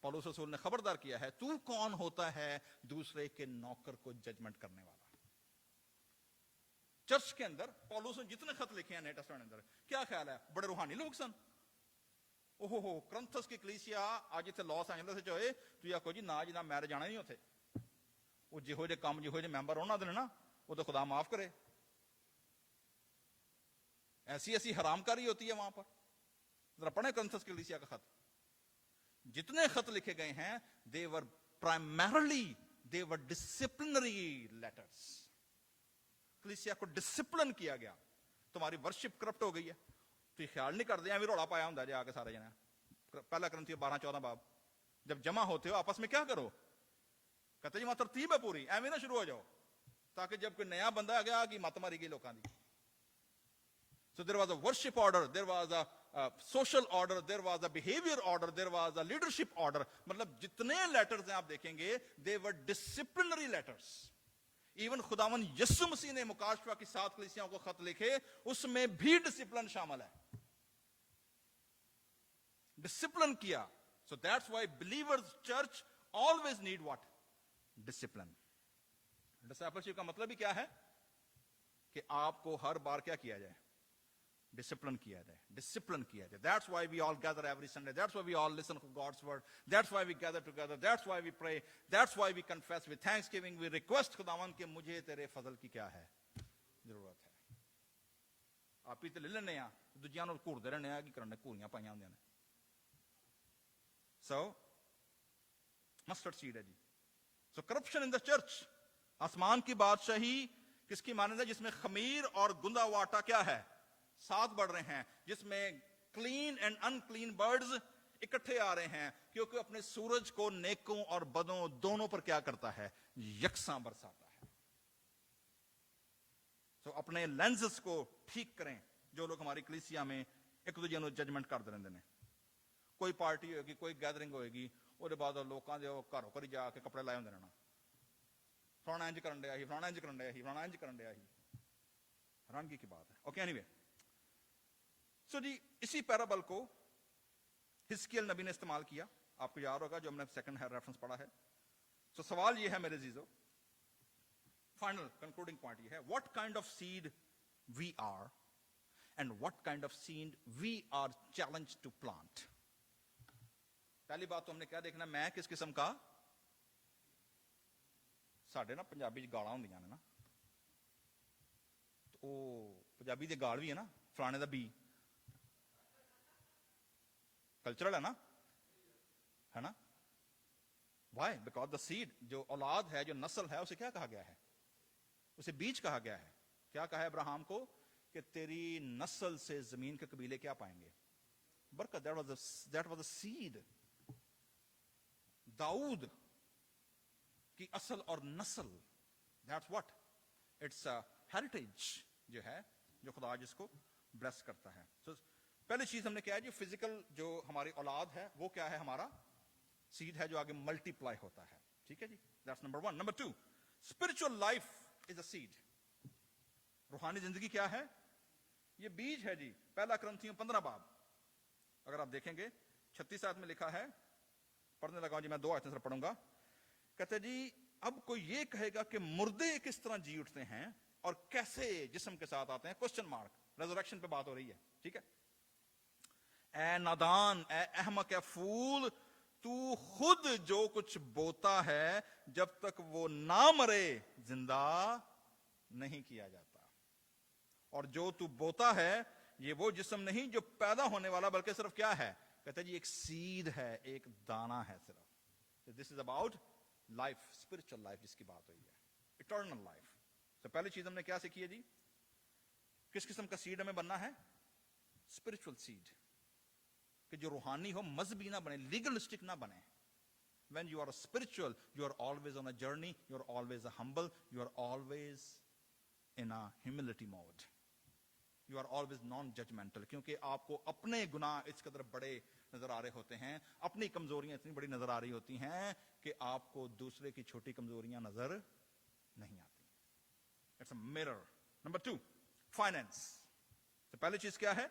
پولس رسول نے خبردار کیا ہے تو کون ہوتا ہے دوسرے کے نوکر کو ججمنٹ کرنے والا. چرچ کے اندر پولس نے جتنے خط لکھے ہیں نئے ٹیسٹمنٹ اندر, کیا خیال ہے بڑے روحانی لوگ سن. اوہو کرنتھس کی کلیسیا اج اتنے لاس اینجلس جو ہے تو آخو جی نہ میرے جانا نہیں اتنے, وہ جہو جے کام جہو جے ممبر انہوں نے نا وہ تو خدا معاف کرے. ایسی ایسی حرام کاری ہوتی ہے وہاں پر. ذرا پڑھیں کرنتھس کی کلیسیا کا خط. جتنے خط لکھے گئے ہیں they were primarily they were disciplinary letters. کلیسیا کو ڈسپلن کیا گیا. تمہاری ورشپ کرپٹ ہو گئی ہے تو یہ خیال نہیں کرتے ایویں روڑا پایا ہوں جا کے سارے جنے. پہلا کرنتھیوں 12-14 باب جب جمع ہوتے ہو آپس میں کیا کرو, کہتے جی وہاں ترتیب ہے پوری, ایویں نہ شروع ہو جاؤ تاکہ جب کوئی نیا بندہ آ گیا کہ مت ماری گئی لوگوں کی. So there was a worship order, there was a social order, there was a behavior order, there was a leadership order. مطلب جتنے لیٹرز ہیں آپ دیکھیں گے they were disciplinary letters. Even خداون یسوع مسیح نے مکاشفہ کی 7 کلیسیاؤں کو خط لکھے, اس میں بھی ڈسپلن شامل ہے. ڈسپلن کیا. So that's why believers church always need what? Discipline. Discipleship کا مطلب ہی کیا ہے کہ آپ کو ہر بار کیا کیا جائے, ڈسپلن کیا جائے, ڈسپلن کیا جائے. That's why we all gather every Sunday. That's why we all listen to God's word. That's why we gather together. That's why we pray. That's why we confess with thanksgiving. We request خداوند کہ مجھے تیرے فضل کی کیا ہے ضرورت ہے. آپ ہی تو لے لینے ہیں دوجیاں نوں گھوڑتے رہنے ہیں, کی کرنے گھوڑیاں پائیاں ہوندیاں نے. So mustard seed ہے جی. So corruption in the church. آسمان کی بادشاہی کس کی مانند ہے, جس میں خمیر اور گندا ہوا آٹا کیا ہے ساتھ بڑھ رہے ہیں, جس میں clean and unclean birds اکٹھے آ رہے ہیں, کیونکہ اپنے سورج کو نیکوں اور بدوں دونوں پر کیا کرتا ہے یکساں برساتا ہے. تو اپنے لینزز کو ٹھیک کریں. جو لوگ ہماری کلیسیا میں ایک دوجے نوں ججمنٹ کرتے رہتے ہیں, کوئی پارٹی ہوئے گی, کوئی گیدرنگ ہوئے گی, وہ بعد لوگوں کے گھروں گھر جا کے کپڑے لائے ہوندے رہنا, فلانا انج کرن ڈیا ہی, فلانا انج کرن ڈیا ہی, فلانا انج کرن ڈیا ہی. حیرانگی کی بات ہے. اوکے اینی وے, سو جی اسی پیرابل کو حزقیل نبی نے استعمال کیا. آپ کو یاد ہوگا جو ہم نے سیکنڈ ریفرنس پڑھا ہے. سو سوال یہ ہے میرے عزیزو, فائنل کنکلوڈنگ پوائنٹ یہ ہے, what kind of seed we are and what kind of seed we are challenge to plant. پہلی بات تو ہم نے کیا دیکھنا, میں کس قسم کا, ساڈے نا پنجابی گالاں ہوندیاں نے نا, تو پنجابی دے گال بھی ہے نا, فلانے دا بی کلچرل ہے نا. وائی؟ بیکاز دا سیڈ, جو اولاد ہے, جو نسل ہے, اسے کیا کہا گیا ہے, اسے بیج کہا گیا ہے. کیا کہا ہے ابراہیم کو کہ تیری نسل سے زمین کے قبیلے کیا پائیں گے برکت. That was a seed. داؤد کی اصل اور نسل, that's what it's a heritage جو ہے, جو خدا جس کو بلیس کرتا ہے. So, پہلی چیز ہم نے کیا ہے جی, فزیکل جو ہماری اولاد ہے وہ کیا ہے, ہمارا سیڈ ہے جو آگے ملٹی پلائی ہوتا ہے. ٹھیک ہے جی, that's number 1. Number 2, spiritual life is a seed. روحانی زندگی کیا ہے, یہ بیج ہے جی. پہلا کرنتھیوں 15 باب اگر آپ دیکھیں گے 36 آیت میں لکھا ہے, پڑھنے لگا جی, میں 2 آیتیں سر پڑھوں گا. کہتے جی اب کوئی یہ کہے گا کہ مردے کس طرح جی اٹھتے ہیں اور کیسے جسم کے ساتھ آتے ہیں, کوسچن مارک, ریزریکشن پہ بات ہو رہی ہے. ٹھیک ہے, اے نادان, اے احمق, اے فول, تو خود جو کچھ بوتا ہے جب تک وہ نہ مرے زندہ نہیں کیا جاتا, اور جو تو بوتا ہے یہ وہ جسم نہیں جو پیدا ہونے والا, بلکہ صرف کیا ہے, کہتے جی ایک سیڈ ہے, ایک دانہ ہے صرف. This is about life, spiritual life جس کی بات ہوئی ہے, اٹرنل لائف. تو پہلی چیز ہم نے کیا سیکھی ہے جی, کس قسم کا سیڈ ہمیں بننا ہے, اسپرچل سیڈ, کہ جو روحانی ہو, مذہبی نہ بنے, لیگلسٹک نہ بنے. When you are spiritual, you are always on a journey, you are always humble, you are always in a humility mode. You are always non-judgmental, کیونکہ آپ کو اپنے گناہ اس قدر بڑے نظر آ رہے ہوتے ہیں, اپنی کمزوریاں اتنی بڑی نظر آ رہی ہوتی ہیں کہ آپ کو دوسرے کی چھوٹی کمزوریاں نظر نہیں آتی. It's a mirror. Number 2, finance. تو پہلی چیز کیا ہے,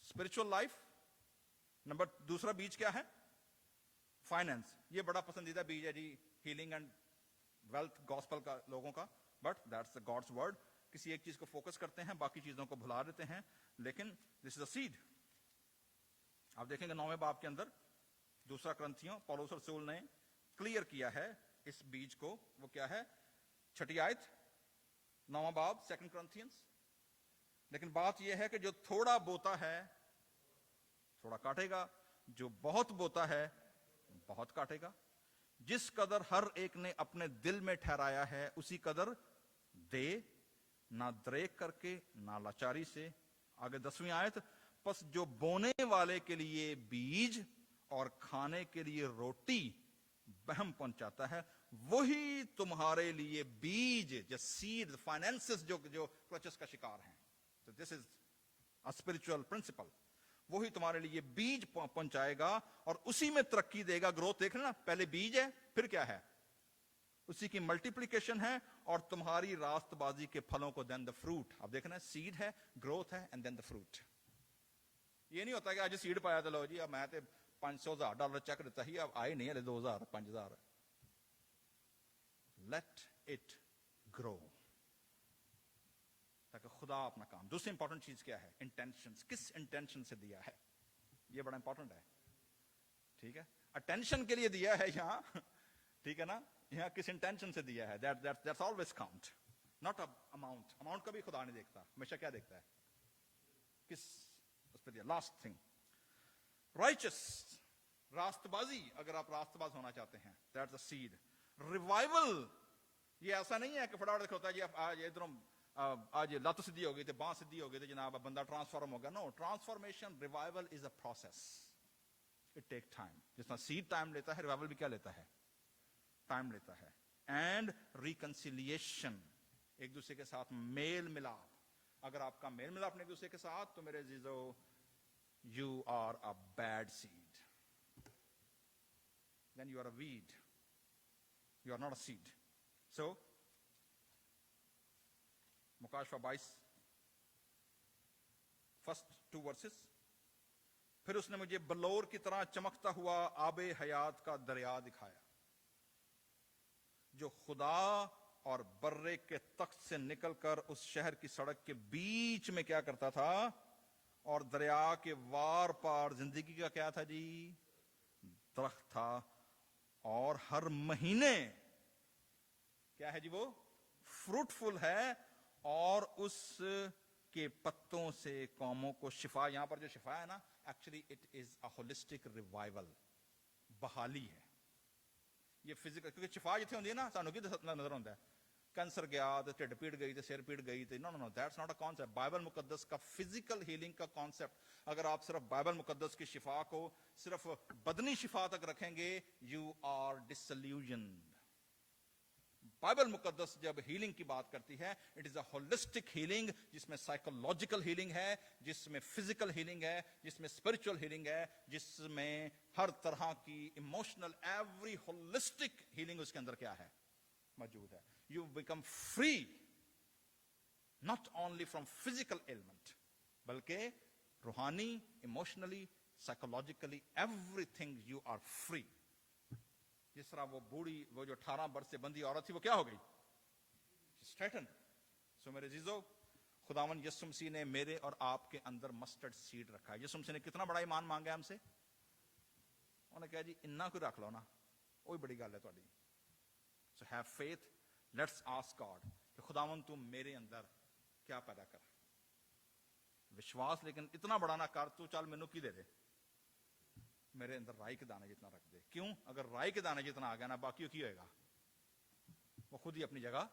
spiritual life, दूसरा बीज क्या है? फाइनेंस. ये बड़ा पसंदीदा बीज है जी, हीलिंग एंड वेल्थ गॉस्पल का लोगों का, but that's the gods word. किसी एक चीज को फोकस करते हैं, बाकी चीजों को भुला देते हैं, लेकिन दिस इज अ सीड. आप देखेंगे 9वें बाब के अंदर, दूसरा ग्रंथियों, पौलुस रसूल ने क्लियर किया है इस बीज को. वो क्या है? 6 आयत, 9वां बाब, 2 Corinthians. लेकिन बात यह है कि जो थोड़ा बोता है थोड़ा काटेगा, जो बहुत बोता है बहुत काटेगा. जिस कदर हर एक ने अपने दिल में ठहराया है उसी कदर दे, ना द्रेक करके ना लाचारी से. आगे 10वीं आयत, बस जो बोने वाले के लिए बीज और खाने के लिए रोटी बहम पहुंचाता है, वही तुम्हारे लिए बीज, जो सीड, फाइनेंसेस जो क्लचेस का शिकार हैं. तो this is a spiritual principle. वही तुम्हारे लिए बीज पहुंचाएगा और उसी में तरक्की देगा, ग्रोथ. देख रहे ना, पहले बीज है, फिर क्या है? उसी की मल्टीप्लिकेशन है और तुम्हारी रास्तबाजी के फलों को, देन द फ्रूट. आप देख रहे हैं, सीड है, ग्रोथ है, एंड देन द फ्रूट. ये नहीं होता कि आज सीड पाया तो लो जी, अब मैं $500,000 चेक देता ही, अब आए नहीं, 2,000 5,000. लेट इट ग्रो, ताकि खुदा अपना काम. दूसरी इंपॉर्टेंट चीज क्या है? इंटेंशन. किस इंटेंशन से दिया है, ये बड़ा इंपॉर्टेंट है. ठीक है, अटेंशन के लिए दिया है यहां, ठीक है ना, यहां किस इंटेंशन से दिया है, that's always count, not amount. Amount का भी खुदा नहीं देखता, हमेशा क्या देखता है? किस उस पर दिया. लास्ट थिंग, राइचस, रास्तबाजी. अगर आप रास्तबाज होना चाहते हैं, दैट्स अ सीड. रिवाइवल, ये ऐसा नहीं है कि फटाफट होता है जी आज इधरों आज लत सिद्धि हो गई तो बांह सिद्धि हो गई तो जनाब बंदा ट्रांसफॉर्म हो गया. No, transformation, revival is a process. It take time. जिस तरह सीड टाइम लेता है, रिवाइवल भी क्या लेता है? टाइम लेता है. एंड रिकंसिलिएशन, एक दूसरे के साथ मेल मिलाप. अगर आपका मेल मिलाप एक दूसरे के साथ, तो मेरे जीजो, you are a bad seed. Then you are a weed. You are not a seed. So, मुकाशवा 22, first 2 verses. फिर उसने मुझे बलौर की तरह चमकता हुआ आबे हयात का दरिया दिखाया, जो खुदा और बर्रे के तख्त से निकलकर उस शहर की सड़क के बीच में क्या करता था, और दरिया के वार पार जिंदगी का क्या था जी? दरख्त था. और हर महीने क्या है जी? वो फ्रूटफुल है और उस के पत्तों से कौमों को शिफा. यहां पर जो शिफा है ना, actually it is a holistic revival, बहाली है. ये फिजिकल, क्योंकि शिफा जिथे होंगी ना, सानू की नजर आता है कैंसर गया तो ढिड पीड़ गई तो सिर पीड़ गई तो, no no no, that's not a concept. Bible मुकद्दस का फिजिकल हीलिंग का कॉन्सेप्ट, अगर आप सिर्फ बाइबल मुकद्दस की शिफा को सिर्फ बदनी शिफा तक रखेंगे, यू आर डिसल्यूजन्ड. बाइबल मुकद्दस जब हीलिंग की बात करती है, it is a holistic healing, जिसमें साइकोलॉजिकल हीलिंग है, जिसमें फिजिकल हीलिंग है, जिसमें स्पिरिचुअल हीलिंग है, जिसमें हर तरह की इमोशनल, एवरी होलिस्टिक हीलिंग उसके अंदर क्या है? मौजूद है. You become free, not only from physical ailment, बल्कि रूहानी, emotionally, psychologically, everything you are free. जिस तरह वो बूढ़ी, वो जो 18 वर्ष से बंदी औरत थी, वो क्या हो गई? स्ट्रेटन. सो मेरे जीजो, खुदावन यीशु मसीह ने मेरे और आपके अंदर मस्टर्ड सीड रखा है. यीशु मसीह ने कितना बड़ा ईमान मांगा हमसे? उन्होंने कहा जी इन्ना कोई रख लो ना, वही बड़ी गल है तुहाडी. So have faith. Let's ask God कि खुदावन तू मेरे अंदर क्या पैदा कर. विश्वास लेकिन इतना बड़ा ना कर, तू चल मैनू की दे दे, मेरे अंदर राई के दाने जितना रख दे. क्यों? अगर राई के दाने जितना आ गया ना, बाकी की होएगा? वो खुद ही अपनी जगह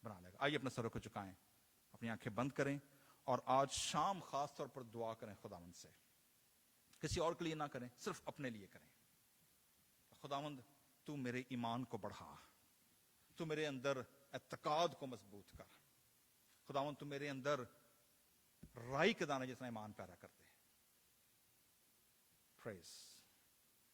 बना लेगा. आइए अपने सरों को झुकाएं, अपनी आंखें बंद करें और आज शाम खास तौर पर दुआ करें खुदावंद से. किसी और के लिए ना करें, सिर्फ अपने लिए करें. खुदावंद तू मेरे ईमान को बढ़ा, तू मेरे अंदर एतकाद को मजबूत कर. खुदावंद तू मेरे अंदर राई के दाने जितना ईमान पैदा कर दे. प्रेज